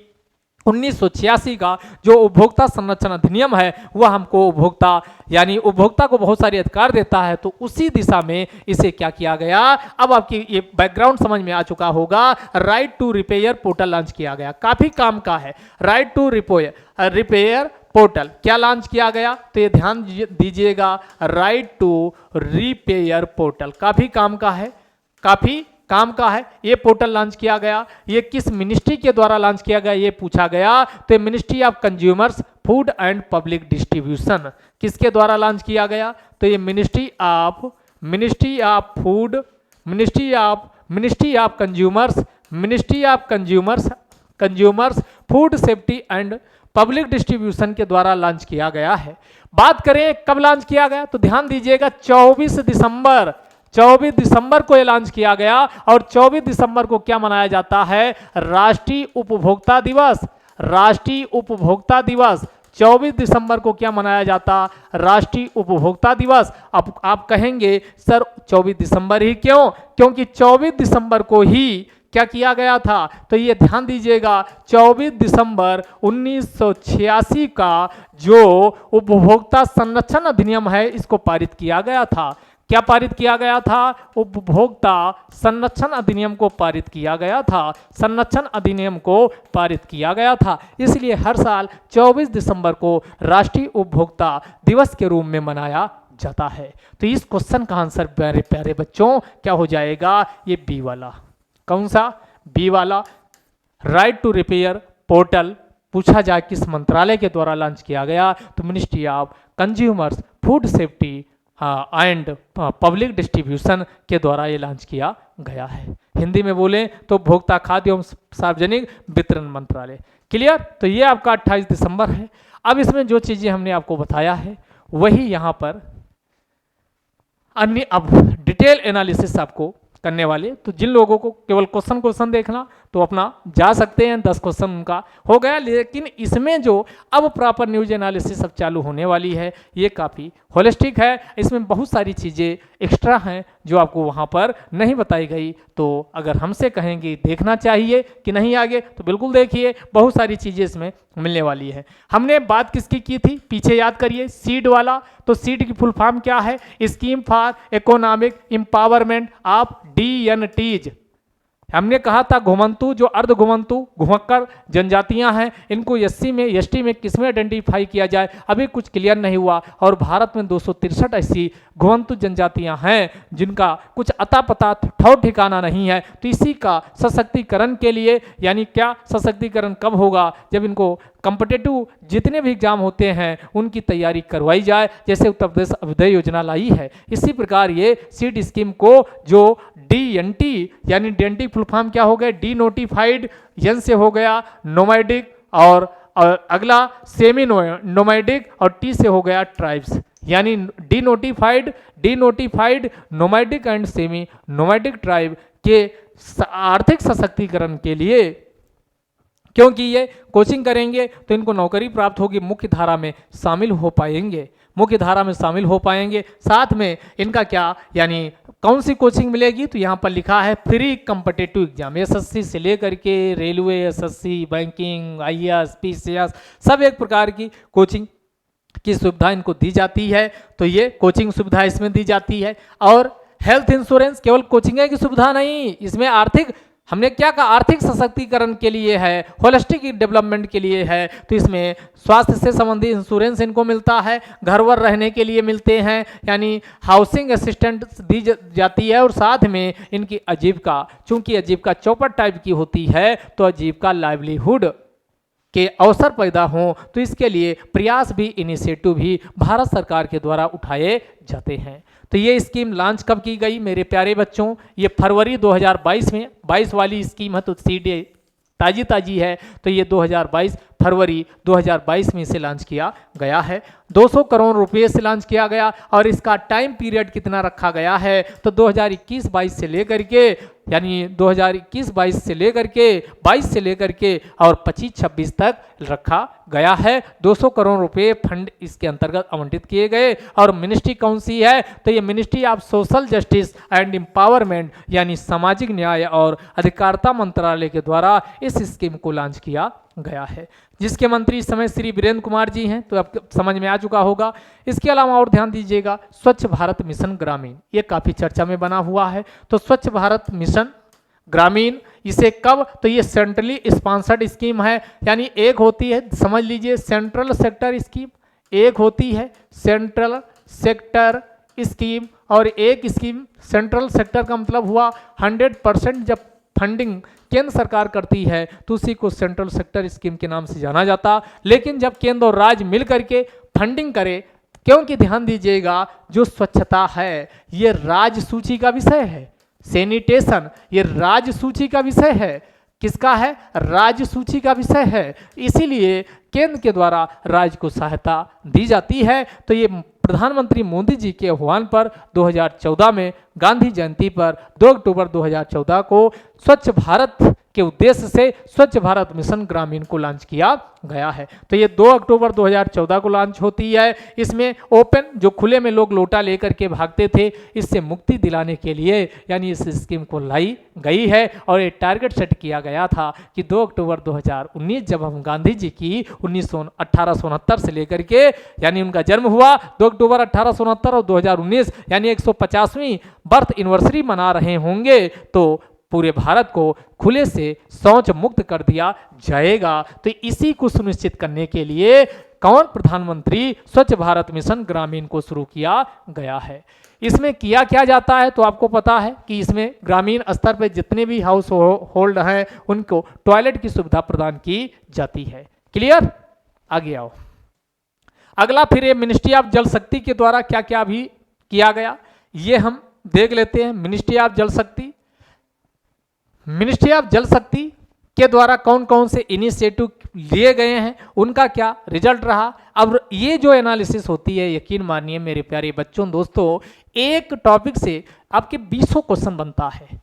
1986 का जो उपभोक्ता संरक्षण अधिनियम है वह हमको उपभोक्ता यानी उपभोक्ता को बहुत सारे अधिकार देता है, तो उसी दिशा में इसे क्या किया गया, अब आपकी ये बैकग्राउंड समझ में आ चुका होगा, right to repair portal launch किया गया। काफी काम का है, राइट टू रिपेयर पोर्टल क्या लॉन्च किया गया, तो ये ध्यान दीजिएगा, राइट टू रिपेयर पोर्टल काफी काम का है, काफी काम का है। ये पोर्टल लॉन्च किया गया, ये किस मिनिस्ट्री के द्वारा लॉन्च किया गया ये पूछा गया, तो ministry of consumers food and public distribution किसके द्वारा लॉन्च किया गया, तो ये ministry of food, ministry of consumers food safety and public distribution के द्वारा लॉन्च किया गया है। बात करें कब लॉन्च किया गया, तो ध्यान दीजिएगा 24 दिसंबर को ये लॉन्च किया गया, और 24 दिसंबर को क्या मनाया जाता है, राष्ट्रीय उपभोक्ता दिवस। 24 दिसंबर को क्या मनाया जाता, राष्ट्रीय उपभोक्ता दिवस। अब आप कहेंगे सर 24 दिसंबर ही क्यों, क्योंकि 24 दिसंबर को ही क्या किया गया था, तो ये ध्यान दीजिएगा 24 दिसंबर 1986 का जो उपभोक्ता संरक्षण अधिनियम है इसको पारित किया गया था। क्या पारित किया गया था, उपभोक्ता संरक्षण अधिनियम को पारित किया गया था, संरक्षण अधिनियम को पारित किया गया था। इसलिए हर साल 24 दिसंबर को राष्ट्रीय उपभोक्ता दिवस के रूप में मनाया जाता है। तो इस क्वेश्चन का आंसर प्यारे प्यारे बच्चों क्या हो जाएगा, ये बी वाला। कौन सा, बी वाला। राइट टू रिपेयर पोर्टल पूछा जाए किस मंत्रालय के द्वारा लॉन्च किया गया, तो ministry of consumers food safety and public distribution के द्वारा ये लॉन्च किया गया है। हिंदी में बोले तो उपभोक्ता खाद्य एवं सार्वजनिक वितरण मंत्रालय। क्लियर, तो ये आपका 28 दिसंबर है। अब इसमें जो चीजें हमने आपको बताया है वही यहाँ पर अन्य अब डिटेल एनालिसिस आपको करने वाले, तो जिन लोगों को केवल क्वेश्चन देखना तो अपना जा सकते हैं, 10 क्वेश्चन उनका हो गया। लेकिन इसमें जो अब प्रॉपर न्यूज एनालिसिस अब चालू होने वाली है ये काफ़ी होलिस्टिक है, इसमें बहुत सारी चीज़ें एक्स्ट्रा हैं जो आपको वहाँ पर नहीं बताई गई। तो अगर हमसे कहेंगे देखना चाहिए कि नहीं आगे, तो बिल्कुल देखिए, बहुत सारी चीज़ें इसमें मिलने वाली है। हमने बात किसकी की थी, पीछे याद करिए, सीड वाला। तो सीड की फुल फॉर्म क्या है, scheme for economic empowerment of DNTs। हमने कहा था घुमंतु, जो अर्ध घुमंतु घुमक्कर जनजातियां हैं, इनको एसटी में किसमें आइडेंटिफाई किया जाए, अभी कुछ क्लियर नहीं हुआ। और भारत में 263 ऐसी घुमंतु जनजातियां हैं जिनका कुछ अता पता ठौर ठिकाना नहीं है। तो इसी का सशक्तिकरण के लिए, यानी क्या सशक्तिकरण कब होगा, जब इनको कॉम्पिटिटिव जितने भी एग्जाम होते हैं उनकी तैयारी करवाई जाए, जैसे उत्तर प्रदेश अभ्युदय योजना लाई है। इसी प्रकार ये सीड स्कीम को जो DNT यानी DNT फुल फॉर्म क्या हो गया, डी नोटिफाइड, एन से हो गया नोमैडिक, और अगला सेमी नोमैडिक, और टी से हो गया ट्राइब्स, यानी D notified nomadic and semi nomadic tribe के आर्थिक सशक्तिकरण के लिए, क्योंकि ये कोचिंग करेंगे तो इनको नौकरी प्राप्त होगी, मुख्य धारा में शामिल हो पाएंगे, साथ में इनका क्या यानी कौन सी कोचिंग मिलेगी, तो यहाँ पर लिखा है फ्री कॉम्पिटिटिव एग्जाम, SSC से लेकर के railway, SSC, banking, IAS, PCS, सब एक प्रकार की कोचिंग की सुविधा इनको दी जाती है। तो ये कोचिंग सुविधा इसमें दी जाती है। और हेल्थ इंश्योरेंस केवल कोचिंग की सुविधा नहीं, इसमें आर्थिक, हमने क्या कहा, आर्थिक सशक्तिकरण के लिए है, होलिस्टिक डेवलपमेंट के लिए है। तो इसमें स्वास्थ्य से संबंधित इंश्योरेंस इनको मिलता है, घर वर रहने के लिए मिलते हैं, यानी हाउसिंग असिस्टेंट दी जाती है। और साथ में इनकी आजीविका, चूंकि आजीविका चौपट टाइप की होती है, तो आजीविका लाइवलीहुड के अवसर पैदा हों, तो इसके लिए प्रयास भी, इनिशिएटिव भी भारत सरकार के द्वारा उठाए जाते हैं। तो ये स्कीम लॉन्च कब की गई मेरे प्यारे बच्चों, ये फरवरी 2022 में, 22 वाली स्कीम है, तो सीडी ताजी है, तो ये 2022 फरवरी 2022 में इसे लॉन्च किया गया है। 200 करोड़ रुपए से लॉन्च किया गया और इसका टाइम पीरियड कितना रखा गया है तो 2021-22 से लेकर के, यानी 2021-22 से लेकर के 22 से लेकर के और 25-26 तक रखा गया है। 200 करोड़ रुपए फंड इसके अंतर्गत आवंटित किए गए। और मिनिस्ट्री कौन सी है तो ये ministry of social justice and empowerment यानी सामाजिक न्याय और अधिकारिता मंत्रालय के द्वारा इस स्कीम को लॉन्च किया गया है, जिसके मंत्री इस समय श्री वीरेंद्र कुमार जी हैं, तो आपको समझ में आ चुका होगा। इसके अलावा और ध्यान दीजिएगा, स्वच्छ भारत मिशन ग्रामीण, ये काफी चर्चा में बना हुआ है। तो स्वच्छ भारत मिशन ग्रामीण, इसे कब तो ये सेंट्रली स्पॉन्सर्ड स्कीम है, यानी एक होती है, समझ लीजिए सेंट्रल सेक्टर स्कीम, एक होती है सेंट्रल सेक्टर स्कीम और एक स्कीम सेंट्रल सेक्टर का मतलब हुआ 100% जब फंडिंग केंद्र सरकार करती है तो उसी को सेंट्रल सेक्टर स्कीम के नाम से जाना जाता। लेकिन जब केंद्र और राज्य मिल करके फंडिंग करे, क्योंकि ध्यान दीजिएगा जो स्वच्छता है ये राज्य सूची का विषय है, सैनिटेशन ये राज्य सूची का विषय है, किसका है, राज्य सूची का विषय है, इसीलिए केंद्र के द्वारा राज्य को सहायता दी जाती है। तो ये प्रधानमंत्री मोदी जी के आह्वान पर 2014 में गांधी जयंती पर 2 अक्टूबर 2014 को स्वच्छ भारत के उद्देश्य से स्वच्छ भारत मिशन ग्रामीण को लॉन्च किया गया है। तो ये 2 अक्टूबर 2014 को लॉन्च होती है। इसमें ओपन जो खुले में लोग लोटा लेकर के भागते थे, इससे मुक्ति दिलाने के लिए यानी इस स्कीम को लाई गई है। और ये टारगेट सेट किया गया था कि 2 अक्टूबर 2019 जब हम गांधी जी की 1869 से लेकर के यानी उनका जन्म हुआ 2 अक्टूबर 1869 और 2019 यानी 150वीं बर्थ एनिवर्सरी मना रहे होंगे, तो पूरे भारत को खुले से शौच मुक्त कर दिया जाएगा। तो इसी को सुनिश्चित करने के लिए कौन प्रधानमंत्री स्वच्छ भारत मिशन ग्रामीण को शुरू किया गया है। इसमें किया क्या जाता है तो आपको पता है कि इसमें ग्रामीण स्तर पर जितने भी हाउस होल्ड हैं उनको टॉयलेट की सुविधा प्रदान की जाती है। क्लियर, आगे आओ। अगला फिर ये मिनिस्ट्री ऑफ जल शक्ति के द्वारा क्या क्या भी किया गया ये हम देख लेते हैं। मिनिस्ट्री ऑफ जल शक्ति, मिनिस्ट्री ऑफ जल शक्ति के द्वारा कौन कौन से इनिशिएटिव लिए गए हैं, उनका क्या रिजल्ट रहा। अब ये जो एनालिसिस होती है, यकीन मानिए मेरे प्यारे बच्चों दोस्तों, एक टॉपिक से आपके 20 क्वेश्चन बनता है,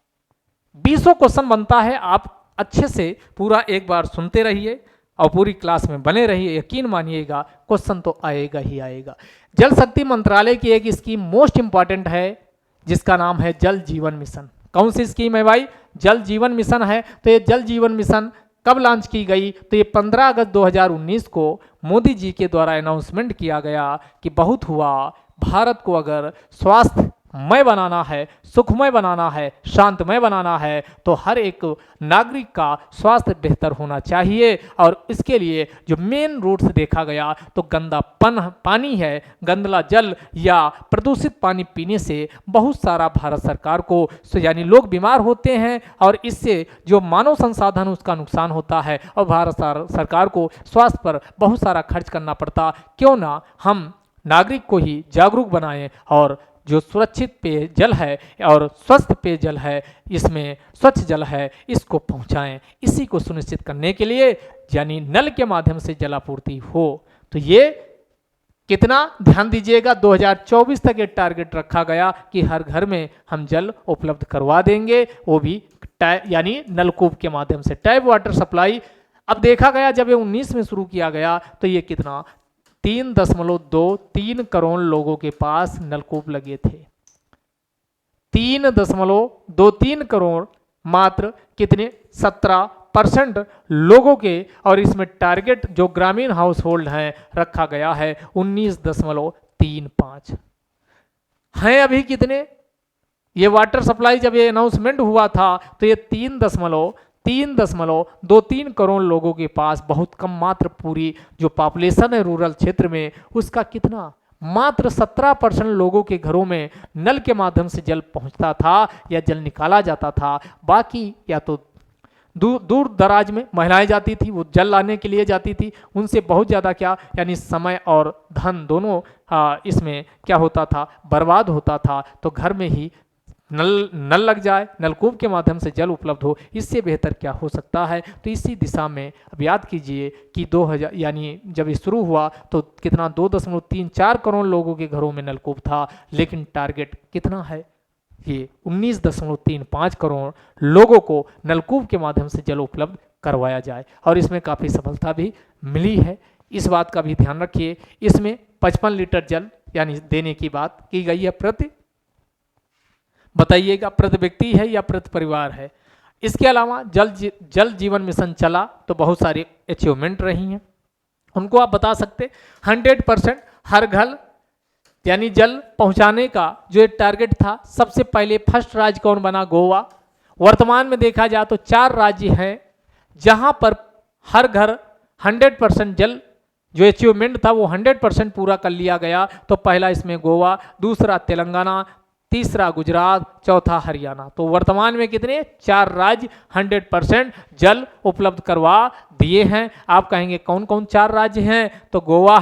20 क्वेश्चन बनता है। आप अच्छे से पूरा एक बार सुनते रहिए और पूरी क्लास में बने रहिए, यकीन मानिएगा क्वेश्चन तो आएगा ही आएगा। जल शक्ति मंत्रालय की एक स्कीम मोस्ट इंपॉर्टेंट है जिसका नाम है जल जीवन मिशन। कौन सी स्कीम है भाई, जल जीवन मिशन है। तो ये जल जीवन मिशन कब लॉन्च की गई तो ये 15 अगस्त 2019 को मोदी जी के द्वारा अनाउंसमेंट किया गया कि बहुत हुआ, भारत को अगर स्वास्थ्यमय बनाना है, सुखमय बनाना है, शांतमय बनाना है तो हर एक नागरिक का स्वास्थ्य बेहतर होना चाहिए। और इसके लिए जो मेन रूट्स देखा गया तो गंदा पानी है, गंदला जल या प्रदूषित पानी पीने से बहुत सारा भारत सरकार को यानी लोग बीमार होते हैं और इससे जो मानव संसाधन उसका नुकसान होता है और भारत सरकार को स्वास्थ्य पर बहुत सारा खर्च करना पड़ता। क्यों ना हम नागरिक को ही जागरूक बनाएं और जो सुरक्षित पेयजल है और स्वस्थ पेयजल है, इसमें स्वच्छ जल है, इसको पहुंचाएं। इसी को सुनिश्चित करने के लिए यानी नल के माध्यम से जलापूर्ति हो। तो ये कितना ध्यान दीजिएगा, 2024 तक ये टारगेट रखा गया कि हर घर में हम जल उपलब्ध करवा देंगे, वो भी यानी नलकूप के माध्यम से टैप वाटर सप्लाई। अब देखा गया जब ये 19 में शुरू किया गया तो ये कितना 3.23 करोड़ लोगों के पास नलकूप लगे थे। 3.23 करोड़ मात्र कितने 17% लोगों के, और इसमें टारगेट जो ग्रामीण हाउस होल्ड हैं रखा गया है 19.35 हैं। अभी कितने ये वाटर सप्लाई जब ये अनाउंसमेंट हुआ था तो ये 3.23 करोड़ लोगों के पास, बहुत कम मात्र पूरी जो पॉपुलेशन है रूरल क्षेत्र में उसका कितना मात्र 17% लोगों के घरों में नल के माध्यम से जल पहुंचता था या जल निकाला जाता था। बाकी या तो दूर दराज में महिलाएं जाती थी, वो जल लाने के लिए जाती थी, उनसे बहुत ज़्यादा क्या यानी समय और धन दोनों इसमें क्या होता था बर्बाद होता था। तो घर में ही नल लग जाए, नलकूप के माध्यम से जल उपलब्ध हो, इससे बेहतर क्या हो सकता है। तो इसी दिशा में अब याद कीजिए कि 2000 यानी जब ये शुरू हुआ तो कितना 2.34 करोड़ लोगों के घरों में नलकूप था, लेकिन टारगेट कितना है, ये 19.35 करोड़ लोगों को नलकूप के माध्यम से जल उपलब्ध करवाया जाए, और इसमें काफ़ी सफलता भी मिली है। इस बात का भी ध्यान रखिए, इसमें 55 लीटर जल यानी देने की बात की गई है प्रति, बताइएगा प्रति व्यक्ति है या प्रति परिवार है। इसके अलावा जल जीवन मिशन चला तो बहुत सारी अचीवमेंट रही हैं, उनको आप बता सकते। 100% हर घर यानी जल पहुंचाने का जो एक टारगेट था, सबसे पहले फर्स्ट राज्य कौन बना, गोवा। वर्तमान में देखा जाए तो 4 राज्य हैं जहां पर हर घर 100% जल जो अचीवमेंट था वो 100% पूरा कर लिया गया। तो पहला इसमें गोवा, दूसरा तेलंगाना, तीसरा गुजरात, चौथा हरियाणा। तो वर्तमान में कितने 4 राज्य 100% जल उपलब्ध करवा दिए हैं। आप कहेंगे कौन कौन 4 राज्य हैं, तो गोवा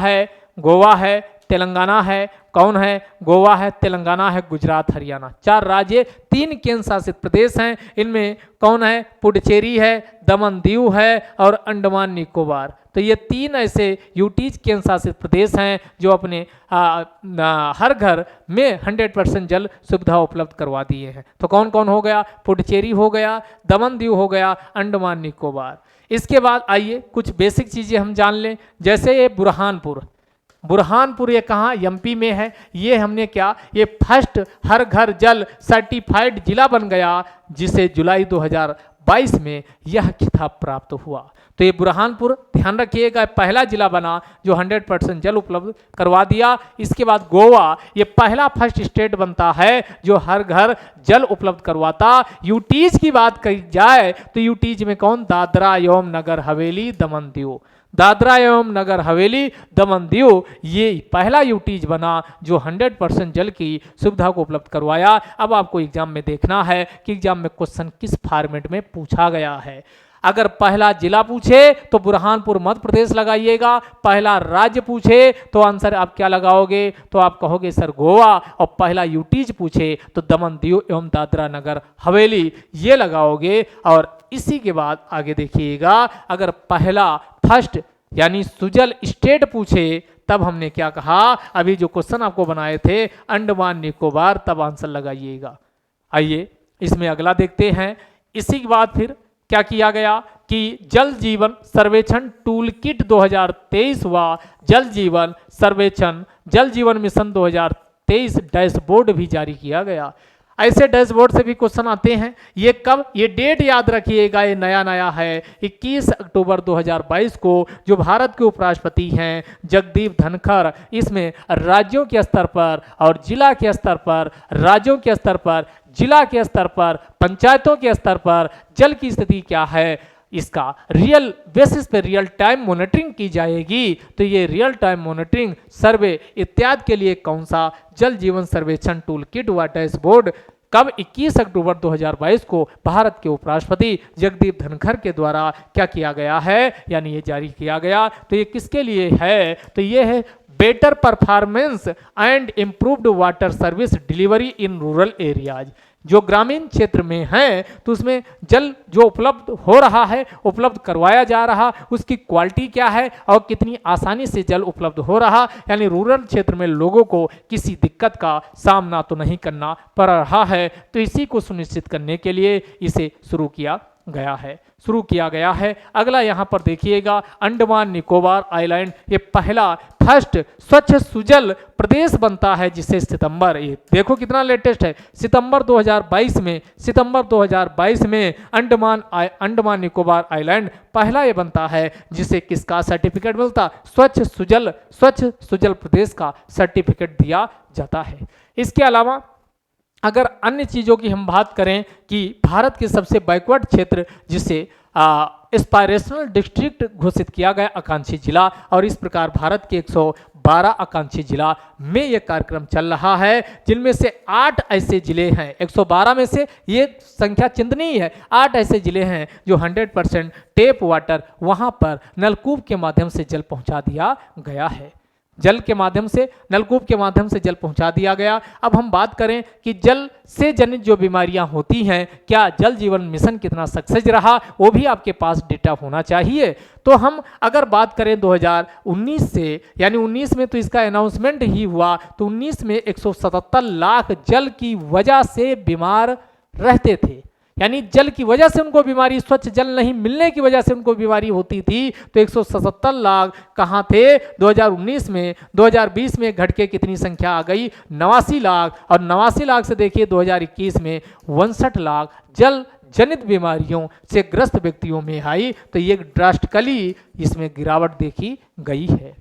है, तेलंगाना है, कौन है, गोवा है, तेलंगाना है, गुजरात, हरियाणा, 4 राज्य। 3 केंद्र शासित प्रदेश हैं, इनमें कौन है, पुडुचेरी है, दमन दीव है और अंडमान निकोबार। तो ये 3 ऐसे यूटीज केंद्र शासित प्रदेश हैं जो अपने हर घर में 100% जल सुविधा उपलब्ध करवा दिए हैं। तो कौन कौन हो गया, पुडुचेरी हो गया, दमन दीव हो गया, अंडमान निकोबार। इसके बाद आइए कुछ बेसिक चीज़ें हम जान लें, जैसे ये बुरहानपुर ये कहाँ, एमपी में है। ये हमने क्या, ये फर्स्ट हर घर जल सर्टिफाइड जिला बन गया, जिसे जुलाई 2022 में यह खिताब प्राप्त हुआ। तो ये बुरहानपुर ध्यान रखिएगा, पहला जिला बना जो 100% जल उपलब्ध करवा दिया। इसके बाद गोवा, ये पहला फर्स्ट स्टेट बनता है जो हर घर जल उपलब्ध करवाता। यूटीज की बात करी जाए तो यूटीज में कौन, दादरा एवं नगर हवेली, दमन दीव। दादरा एवं नगर हवेली, दमन दीव ये पहला यूटीज बना जो 100% जल की सुविधा को उपलब्ध करवाया। अब आपको एग्जाम में देखना है कि एग्जाम में क्वेश्चन किस फॉर्मेट में पूछा गया है। अगर पहला जिला पूछे तो बुरहानपुर मध्य प्रदेश लगाइएगा, पहला राज्य पूछे तो आंसर आप क्या लगाओगे, तो आप कहोगे सर गोवा, और पहला यूटीज पूछे तो दमन दीव एवं दादरा नगर हवेली ये लगाओगे। और इसी के बाद आगे देखिएगा, अगर पहला फर्स्ट यानी सुजल स्टेट पूछे तब हमने क्या कहा, अभी जो क्वेश्चन आपको बनाए थे अंडमान निकोबार, तब आंसर लगाइएगा। आइए इसमें अगला देखते हैं। इसी के बाद फिर क्या किया गया कि जल जीवन सर्वेक्षण टूल किट 2023 हुआ, जल जीवन सर्वेक्षण जल जीवन मिशन 2023 डैशबोर्ड भी जारी किया गया। ऐसे डैशबोर्ड से भी क्वेश्चन आते हैं। ये कब, ये डेट याद रखिएगा, ये नया है 21 अक्टूबर 2022 को जो भारत के उपराष्ट्रपति हैं जगदीप धनखड़, इसमें राज्यों के स्तर पर और जिला के स्तर पर, राज्यों के स्तर पर, जिला के स्तर पर, पंचायतों के स्तर पर जल की स्थिति क्या है, इसका रियल बेसिस पे रियल टाइम मॉनिटरिंग की जाएगी। तो ये रियल टाइम मॉनिटरिंग सर्वे इत्यादि के लिए कौन सा जल जीवन सर्वेक्षण टूल किट व डैशबोर्ड कब 21 अक्टूबर 2022 को भारत के उपराष्ट्रपति जगदीप धनखड़ के द्वारा क्या किया गया है, यानी ये जारी किया गया। तो ये किसके लिए है, तो ये है better performance and improved water service delivery in rural areas. जो ग्रामीण क्षेत्र में है तो उसमें जल जो उपलब्ध हो रहा है, उपलब्ध करवाया जा रहा, उसकी क्वालिटी क्या है और कितनी आसानी से जल उपलब्ध हो रहा, यानी रूरल क्षेत्र में लोगों को किसी दिक्कत का सामना तो नहीं करना पड़ रहा है। तो इसी को सुनिश्चित करने के लिए इसे शुरू किया गया है। अगला यहाँ पर देखिएगा, अंडमान निकोबार आइलैंड ये पहला फर्स्ट स्वच्छ सुजल प्रदेश बनता है, जिसे सितंबर, ये देखो कितना लेटेस्ट है, सितंबर 2022 में अंडमान निकोबार आइलैंड पहला ये बनता है जिसे किसका सर्टिफिकेट मिलता, स्वच्छ सुजल प्रदेश का सर्टिफिकेट दिया जाता है। इसके अलावा अगर अन्य चीज़ों की हम बात करें कि भारत के सबसे बैकवर्ड क्षेत्र जिसे एस्पायरेशनल डिस्ट्रिक्ट घोषित किया गया आकांक्षी जिला, और इस प्रकार भारत के 112 आकांक्षी जिला में यह कार्यक्रम चल रहा है, जिनमें से 8 ऐसे जिले हैं, 112 में से ये संख्या चिंतनीय है, 8 ऐसे जिले हैं जो 100% टेप वाटर वहां पर नलकूप के माध्यम से जल पहुंचा दिया गया है। जल के माध्यम से, नलकूप के माध्यम से जल पहुंचा दिया गया। अब हम बात करें कि जल से जनित जो बीमारियां होती हैं, क्या जल जीवन मिशन कितना सक्सेस रहा, वो भी आपके पास डेटा होना चाहिए। तो हम अगर बात करें 2019 से, यानी 19 में तो इसका अनाउंसमेंट ही हुआ, तो 19 में 177 लाख जल की वजह से बीमार रहते थे, यानी जल की वजह से उनको बीमारी, स्वच्छ जल नहीं मिलने की वजह से उनको बीमारी होती थी। तो 177 लाख कहाँ थे 2019 में? 2020 में घट के कितनी संख्या आ गई? 89 लाख। और 89 लाख से देखिए 2021 में 62 लाख जल जनित बीमारियों से ग्रस्त व्यक्तियों में आई। तो ये ड्रास्टिकली इसमें गिरावट देखी गई है।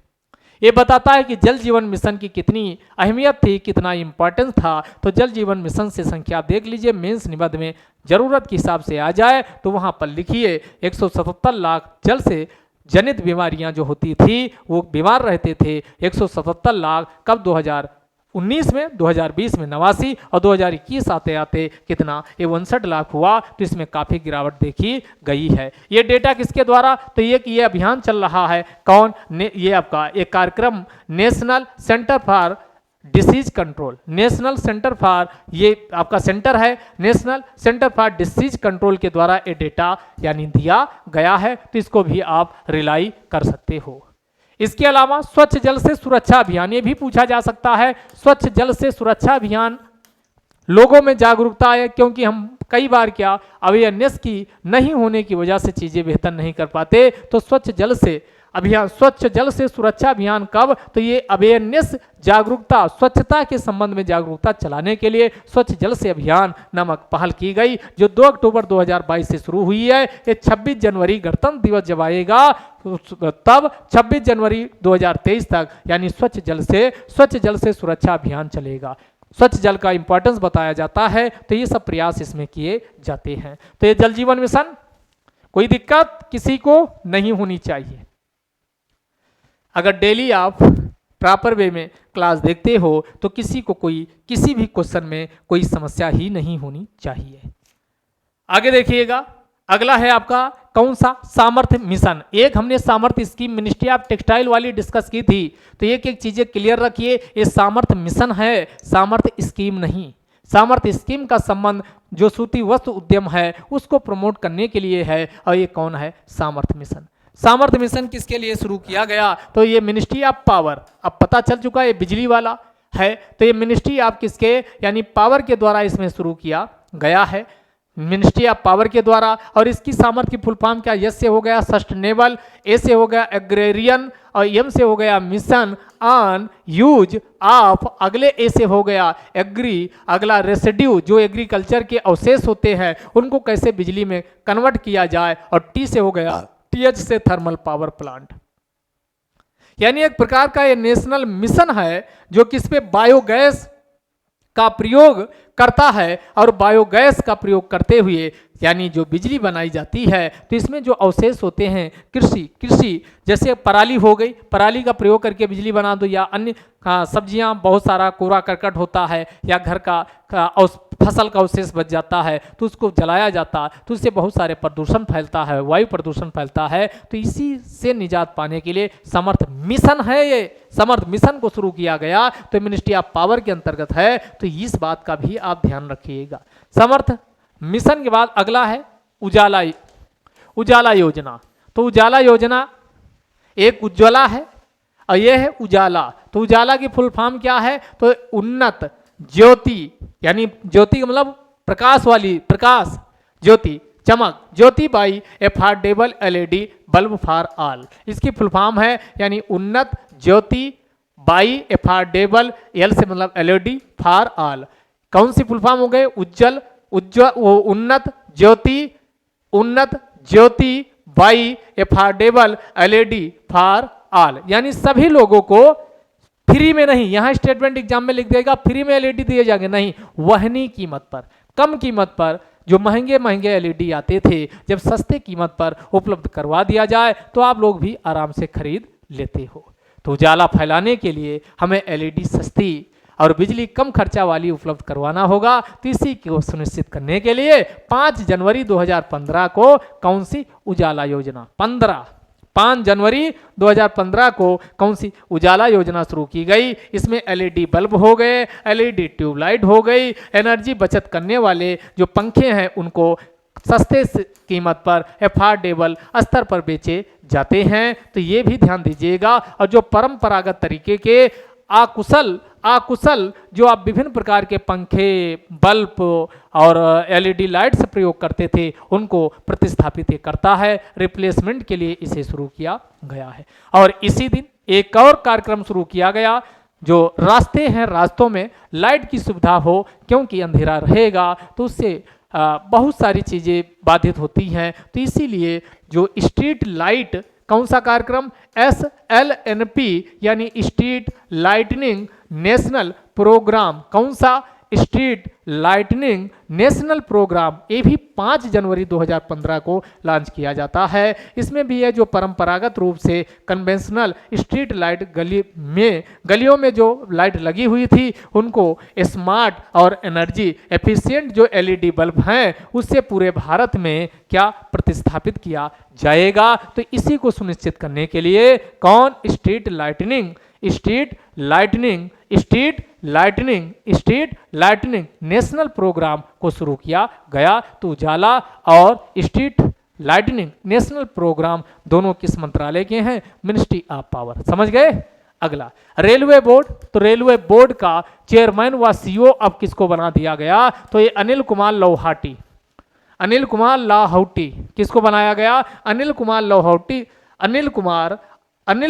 ये बताता है कि जल जीवन मिशन की कितनी अहमियत थी, कितना इंपॉर्टेंस था। तो जल जीवन मिशन से संख्या देख लीजिए, मेंस निबंध में जरूरत के हिसाब से आ जाए तो वहां पर लिखिए 177 लाख जल से जनित बीमारियां जो होती थी वो बीमार रहते थे। 177 लाख कब? 2019 में, 2020 में 89 और 2021 आते आते कितना? ये 62 लाख हुआ। तो इसमें काफी गिरावट देखी गई है। ये डेटा किसके द्वारा? तो ये अभियान चल रहा है कौन? ये आपका एक कार्यक्रम national centre for disease control, national centre for, ये आपका सेंटर है national centre for disease control के द्वारा ये डेटा यानी दिया गया है। तो इसको भी आप रिलाई कर सकते हो। इसके अलावा स्वच्छ जल से सुरक्षा अभियान, ये भी पूछा जा सकता है। स्वच्छ जल से सुरक्षा अभियान, लोगों में जागरूकता है, क्योंकि हम कई बार क्या अवेयरनेस की नहीं होने की वजह से चीजें बेहतर नहीं कर पाते। तो स्वच्छ जल से अभियान, स्वच्छ जल से सुरक्षा अभियान कब? तो ये अवेयरनेस, जागरूकता, स्वच्छता के संबंध में जागरूकता चलाने के लिए स्वच्छ जल से अभियान नामक पहल की गई, जो 2 अक्टूबर 2022 से शुरू हुई है। ये 26 जनवरी गणतंत्र दिवस जब आएगा तब 26 जनवरी 2023 तक यानी स्वच्छ जल से सुरक्षा अभियान चलेगा। स्वच्छ जल का इंपॉर्टेंस बताया जाता है। तो ये सब प्रयास इसमें किए जाते हैं। तो ये जल जीवन मिशन, कोई दिक्कत किसी को नहीं होनी चाहिए। अगर डेली आप प्रॉपर वे में क्लास देखते हो तो किसी को कोई किसी भी क्वेश्चन में कोई समस्या ही नहीं होनी चाहिए। आगे देखिएगा, अगला है आपका कौन सा? सामर्थ्य मिशन। एक हमने सामर्थ्य स्कीम मिनिस्ट्री ऑफ टेक्सटाइल वाली डिस्कस की थी। तो एक एक चीजें क्लियर रखिए, ये सामर्थ्य मिशन है, सामर्थ्य स्कीम नहीं। सामर्थ्य स्कीम का संबंध जो सूती वस्त्र उद्यम है उसको प्रमोट करने के लिए है, और ये कौन है? सामर्थ्य मिशन। सामर्थ्य मिशन किसके लिए शुरू किया गया? तो ये मिनिस्ट्री ऑफ पावर, अब पता चल चुका है ये बिजली वाला है। तो ये मिनिस्ट्री ऑफ किसके यानी पावर के द्वारा इसमें शुरू किया गया है, मिनिस्ट्री ऑफ पावर के द्वारा। और इसकी सामर्थ्य की फुल फॉर्म क्या? एस से हो गया सस्टेनेबल, ए से हो गया एग्रेरियन, और एम से हो गया मिशन ऑन यूज ऑफ, अगले ए से हो गया एग्री, अगला रेसिड्यू, जो एग्रीकल्चर के अवशेष होते हैं उनको कैसे बिजली में कन्वर्ट किया जाए, और टी से हो गया टीएच से थर्मल पावर प्लांट। यानी एक प्रकार का ये नेशनल मिशन है जो किस पे? बायोगैस का प्रयोग करता है, और बायोगैस का प्रयोग करते हुए यानी जो बिजली बनाई जाती है तो इसमें जो अवशेष होते हैं कृषि जैसे पराली हो गई, पराली का प्रयोग करके बिजली बना दो, या अन्य सब्जियां, बहुत सारा कूड़ा करकट होता है, या घर का फसल का अवशेष बच जाता है तो उसको जलाया जाता, तो उससे बहुत सारे प्रदूषण फैलता है, वायु प्रदूषण फैलता है। तो इसी से निजात पाने के लिए समर्थ मिशन है, ये समर्थ मिशन को शुरू किया गया। तो मिनिस्ट्री ऑफ पावर के अंतर्गत है। तो इस बात का भी आप ध्यान रखिएगा। समर्थ मिशन के बाद अगला है उजाला योजना। तो उजाला योजना एक उज्ज्वला है और यह है उजाला। तो उजाला की फुल फॉर्म क्या है? तो उन्नत ज्योति, यानी ज्योति का मतलब प्रकाश वाली, प्रकाश ज्योति, चमक, ज्योति by affordable LED bulb for all. इसकी फुल फॉर्म है यानी उन्नत ज्योति बाई एफोर्डेबल, एल से मतलब एलईडी फॉर ऑल। कौन सी फुल फॉर्म हो गए? Unnat Jyoti by affordable LED for all, यानी सभी लोगों को फ्री में नहीं, यहां स्टेटमेंट एग्जाम में लिख देगा फ्री में एलईडी दिए जाएंगे, नहीं, वहनी कीमत पर, कम कीमत पर। जो महंगे महंगे एलईडी आते थे जब सस्ते कीमत पर उपलब्ध करवा दिया जाए तो आप लोग भी आराम से खरीद लेते हो। तो उजाला फैलाने के लिए हमें एलईडी सस्ती और बिजली कम खर्चा वाली उपलब्ध करवाना होगा। तो इसी को सुनिश्चित करने के लिए 5 जनवरी 2015 को कौन सी उजाला योजना, 5 जनवरी 2015 को कौन सी उजाला योजना शुरू की गई। इसमें एलईडी बल्ब हो गए, एलईडी ट्यूबलाइट हो गई, एनर्जी बचत करने वाले जो पंखे हैं उनको सस्ते कीमत पर एफोर्डेबल स्तर पर बेचे जाते हैं। तो ये भी ध्यान दीजिएगा। और जो परंपरागत तरीके के आकुशल जो आप विभिन्न प्रकार के पंखे, बल्ब और एलईडी लाइट से प्रयोग करते थे उनको प्रतिस्थापित करता है। रिप्लेसमेंट के लिए इसे शुरू किया गया है। और इसी दिन एक और कार्यक्रम शुरू किया गया, जो रास्ते हैं, रास्तों में लाइट की सुविधा हो, क्योंकि अंधेरा रहेगा तो उससे बहुत सारी चीज़ें बाधित होती हैं। तो इसीलिए जो स्ट्रीट लाइट, कौन सा कार्यक्रम, SLNP यानी स्ट्रीट लाइटनिंग नेशनल प्रोग्राम, कौन सा, स्ट्रीट लाइटनिंग नेशनल प्रोग्राम, ये भी 5 जनवरी 2015 को लॉन्च किया जाता है। इसमें भी है जो परंपरागत रूप से कन्वेंशनल स्ट्रीट लाइट गलियों में जो लाइट लगी हुई थी उनको स्मार्ट और एनर्जी एफिशिएंट जो एलईडी बल्ब हैं उससे पूरे भारत में क्या प्रतिस्थापित किया जाएगा। तो इसी को सुनिश्चित करने के लिए कौन, स्ट्रीट लाइटनिंग नेशनल प्रोग्राम को शुरू किया गया। तो उजाला और स्ट्रीट लाइटनिंग नेशनल प्रोग्राम दोनों किस मंत्रालय के हैं, मिनिस्ट्री ऑफ पावर। समझ गए। अगला रेलवे बोर्ड, तो रेलवे बोर्ड का चेयरमैन व सीईओ अब किसको बना दिया गया, तो ये अनिल कुमार लाहौटी किसको बनाया गया, अनिल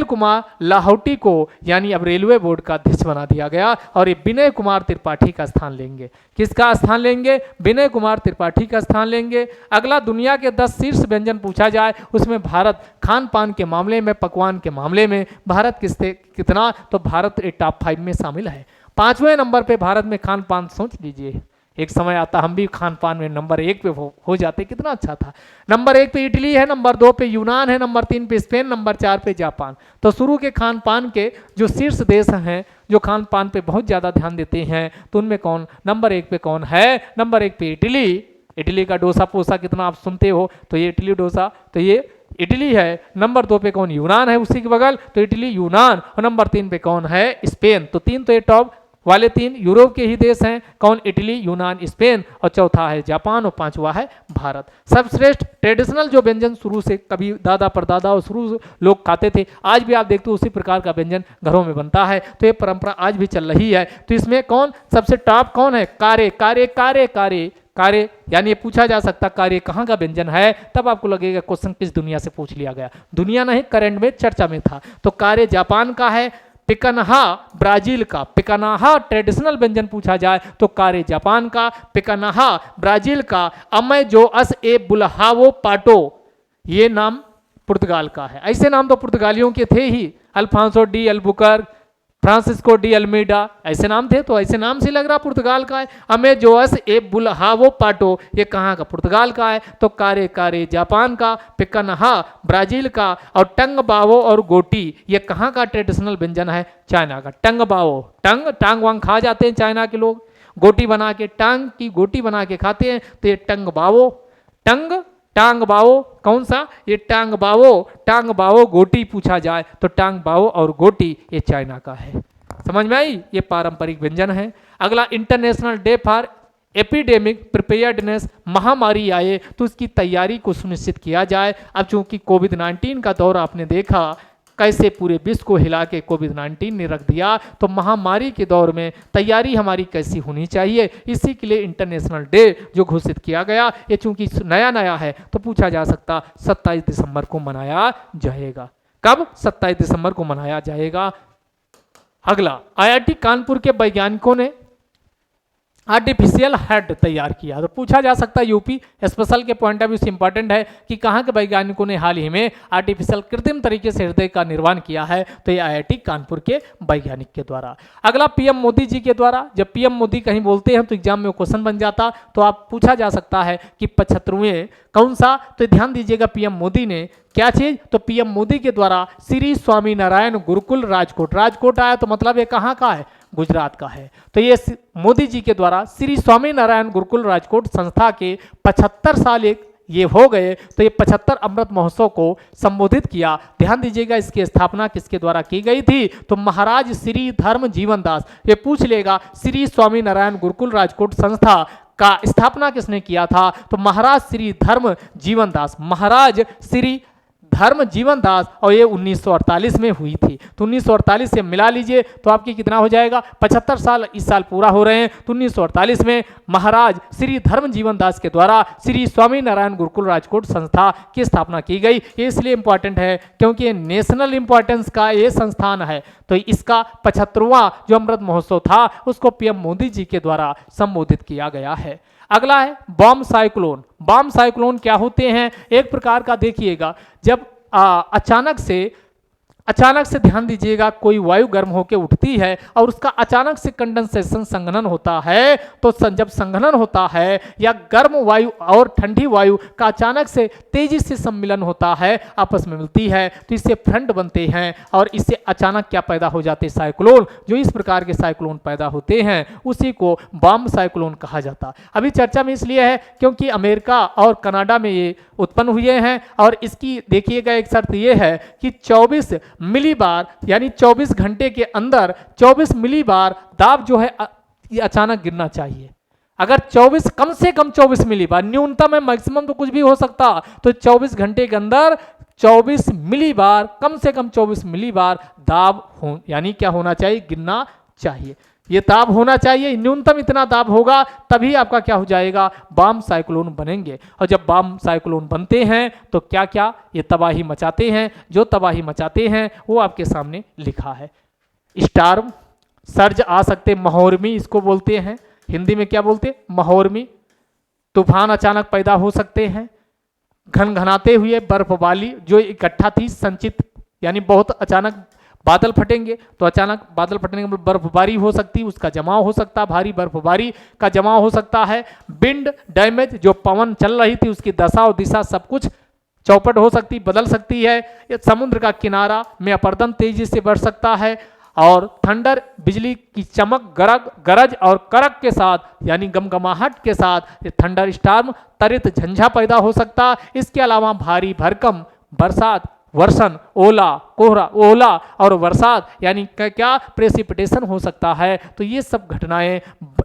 कुमार लाहौटी को यानी अब रेलवे बोर्ड का अध्यक्ष बना दिया गया। और ये विनय कुमार त्रिपाठी का स्थान लेंगे। किसका स्थान लेंगे, विनय कुमार त्रिपाठी का स्थान लेंगे। अगला दुनिया के 10 शीर्ष व्यंजन पूछा जाए, उसमें भारत खान पान के मामले में, पकवान के मामले में भारत कितना, तो भारत टॉप 5 में शामिल है। 5वें नंबर पे भारत में खान पान, सोच लीजिए एक समय आता हम भी खान पान में नंबर 1 पे हो जाते, कितना अच्छा था। नंबर 1 पे इटली है, नंबर 2 पे यूनान है, नंबर 3 पे स्पेन, नंबर 4 पे जापान। तो शुरू के खान पान के जो शीर्ष देश हैं जो खान पान पे बहुत ज़्यादा ध्यान देते हैं, तो उनमें कौन, नंबर 1 पे कौन है, नंबर 1 पे इटली का डोसा पोसा कितना आप सुनते हो, तो ये इटली डोसा, तो ये इटली है। नंबर 2 पे कौन, यूनान है उसी के बगल, तो इटली यूनान। और नंबर 3 पे कौन है, स्पेन। तो 3 तो ये टॉप वाले 3 यूरोप के ही देश हैं, कौन, इटली, यूनान, स्पेन। और चौथा है जापान और 5वां है भारत। सर्वश्रेष्ठ ट्रेडिशनल जो व्यंजन शुरू से कभी दादा परदादा और शुरू लोग खाते थे, आज भी आप देखते हो उसी प्रकार का व्यंजन घरों में बनता है। तो ये परंपरा आज भी चल रही है। तो इसमें कौन सबसे टॉप कौन है, कार्य यानी ये पूछा जा सकता कार्य कहाँ का व्यंजन है, तब आपको लगेगा क्वेश्चन किस दुनिया से पूछ लिया गया, दुनिया नहीं करंट में चर्चा में था। तो कार्य जापान का है, पिकनहा ब्राजील का, पिकनहा ट्रेडिशनल व्यंजन पूछा जाए तो कार्य जापान का, पिकनहा ब्राजील का, अमेजोअस ए बुल्हावो पाटो ये नाम पुर्तगाल का है। ऐसे नाम तो पुर्तगालियों के थे ही, Alfonso de Albuquerque, Francisco de Almeida, ऐसे नाम थे, तो ऐसे नाम से लग रहा पुर्तगाल का है। अमेजोअस ए बुल्हावो पाटो ये कहाँ का, पुर्तगाल का है। तो कार्य जापान का, पिकनहा ब्राजील का, और टंग बावो और गोटी ये कहाँ का ट्रेडिशनल व्यंजन है, चाइना का। टंग बावो, टांग वांग खा जाते हैं चाइना के लोग, गोटी बना के, टांग की गोटी बना के खाते हैं, तो ये टांग बावो कौन सा, ये टांग बावो गोटी पूछा जाए तो टांग बावो और गोटी ये चाइना का है। समझ में आई, ये पारंपरिक व्यंजन है। अगला international day for epidemic preparedness, महामारी आए तो उसकी तैयारी को सुनिश्चित किया जाए। अब चूंकि कोविड-19 का दौर आपने देखा कैसे पूरे विश्व को हिला के कोविड-19 ने रख दिया, तो महामारी के दौर में तैयारी हमारी कैसी होनी चाहिए, इसी के लिए इंटरनेशनल डे जो घोषित किया गया। ये चूंकि नया है तो पूछा जा सकता 27 दिसंबर को मनाया जाएगा। कब, 27 दिसंबर को मनाया जाएगा। अगला IIT कानपुर के वैज्ञानिकों ने आर्टिफिशियल हेड तैयार किया। तो पूछा जा सकता है यूपी स्पेशल के पॉइंट ऑफ व्यू से इंपॉर्टेंट है कि कहाँ के वैज्ञानिकों ने हाल ही में आर्टिफिशियल कृत्रिम तरीके से हृदय का निर्माण किया है, तो ये IIT कानपुर के वैज्ञानिक के द्वारा। अगला PM मोदी जी के द्वारा, जब PM मोदी कहीं बोलते हैं तो एग्जाम में क्वेश्चन बन जाता, तो आप पूछा जा सकता है कि 75वें कौन सा, तो ध्यान दीजिएगा PM मोदी ने क्या चीज, तो PM मोदी के द्वारा श्री स्वामी नारायण गुरुकुल राजकोट आया, तो मतलब ये कहाँ का है, गुजरात का है। तो ये मोदी जी के द्वारा श्री स्वामी नारायण गुरुकुल राजकोट संस्था के 75 साल ये हो गए तो ये 75 अमृत महोत्सव को संबोधित किया। ध्यान दीजिएगा, इसकी स्थापना किसके द्वारा की गई थी? तो महाराज श्री धर्म जीवन दास। ये पूछ लेगा श्री स्वामी नारायण गुरुकुल राजकोट संस्था का स्थापना किसने किया था? तो महाराज श्री धर्म जीवन दास, महाराज श्री धर्म जीवन दास, और ये 1948 में हुई थी। तो 1948 से मिला लीजिए तो आपकी कितना हो जाएगा? 75 साल इस साल पूरा हो रहे हैं। तो 1948 में महाराज श्री धर्म जीवन दास के द्वारा श्री स्वामी नारायण गुरुकुल राजकोट संस्था की स्थापना की गई। ये इसलिए इंपॉर्टेंट है क्योंकि ये नेशनल इंपॉर्टेंस का ये संस्थान है। तो इसका 75वां जो अमृत महोत्सव था उसको पीएम मोदी जी के द्वारा संबोधित किया गया है। अगला है बॉम्ब साइक्लोन। बॉम्ब साइक्लोन क्या होते हैं? एक प्रकार का देखिएगा, जब अचानक से ध्यान दीजिएगा कोई वायु गर्म होकर उठती है और उसका अचानक से कंडेंसेशन संघनन होता है। तो जब संघनन होता है या गर्म वायु और ठंडी वायु का अचानक से तेजी से सम्मिलन होता है, आपस में मिलती है, तो इससे फ्रंट बनते हैं और इससे अचानक क्या पैदा हो जाते हैं? साइक्लोन। जो इस प्रकार के साइक्लोन पैदा होते हैं उसी को बॉम्ब साइक्लोन कहा जाता है। अभी चर्चा में इसलिए है क्योंकि अमेरिका और कनाडा में ये उत्पन्न हुए हैं और इसकी देखिएगा एक शर्त ये है कि 24 मिली बार यानी 24 घंटे के अंदर 24 मिली बार दाब जो है ये अचानक गिरना चाहिए। अगर 24 कम से कम 24 मिली बार, न्यूनतम है, मैक्सिमम तो कुछ भी हो सकता, तो 24 घंटे के अंदर 24 मिली बार, कम से कम 24 मिली बार दाब हो यानी क्या होना चाहिए? गिरना चाहिए। ये दाब होना चाहिए, न्यूनतम इतना दाब होगा तभी आपका क्या हो जाएगा? बॉम्ब साइक्लोन बनेंगे। और जब बॉम्ब साइक्लोन बनते हैं तो क्या क्या ये तबाही मचाते हैं? जो तबाही मचाते हैं वो आपके सामने लिखा है। स्टार्म, सर्ज आ सकते, महोर्मी इसको बोलते हैं, हिंदी में क्या बोलते? महोर्मी। तूफान अचानक पैदा हो सकते हैं। घनघनाते हुए बर्फबारी जो इकट्ठा थी संचित यानी बहुत अचानक बादल फटेंगे, तो अचानक बादल फटने के मतलब बर्फबारी हो सकती है, उसका जमाव हो सकता है, भारी बर्फबारी का जमाव हो सकता है। विंड डैमेज, जो पवन चल रही थी उसकी दशा और दिशा सब कुछ चौपट हो सकती, बदल सकती है। समुद्र का किनारा में अपरदन तेजी से बढ़ सकता है। और थंडर, बिजली की चमक, गरज और करक के साथ यानी गमगमाहट के साथ थंडर स्टॉर्म, त्वरित झंझा पैदा हो सकता। इसके अलावा भारी भरकम बरसात, वर्षण, ओला और बरसात यानी क्या? प्रेसिपिटेशन हो सकता है। तो ये सब घटनाएं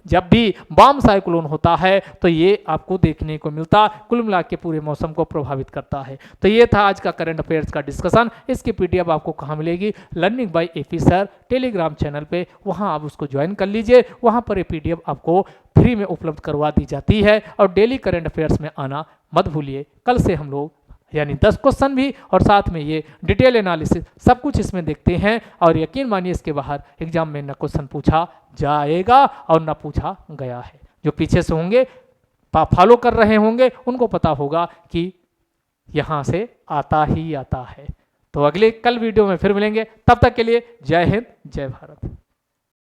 जब भी बॉम्ब साइक्लोन होता है तो ये आपको देखने को मिलता, कुल मिला के पूरे मौसम को प्रभावित करता है। तो ये था आज का करंट अफेयर्स का डिस्कशन। इसकी पीडीएफ आपको कहाँ मिलेगी? Learning by AP sir Telegram channel पे, वहाँ आप उसको ज्वाइन कर लीजिए। वहाँ पर ये पीडीएफ आपको फ्री में उपलब्ध करवा दी जाती है। और डेली करंट अफेयर्स में आना मत भूलिए। कल से हम लोग यानी 10 क्वेश्चन भी और साथ में ये डिटेल एनालिसिस सब कुछ इसमें देखते हैं। और यकीन मानिए इसके बाहर एग्जाम में न क्वेश्चन पूछा जाएगा और न पूछा गया है। जो पीछे से होंगे फॉलो कर रहे होंगे उनको पता होगा कि यहाँ से आता ही आता है। तो अगले कल वीडियो में फिर मिलेंगे, तब तक के लिए जय हिंद, जय भारत।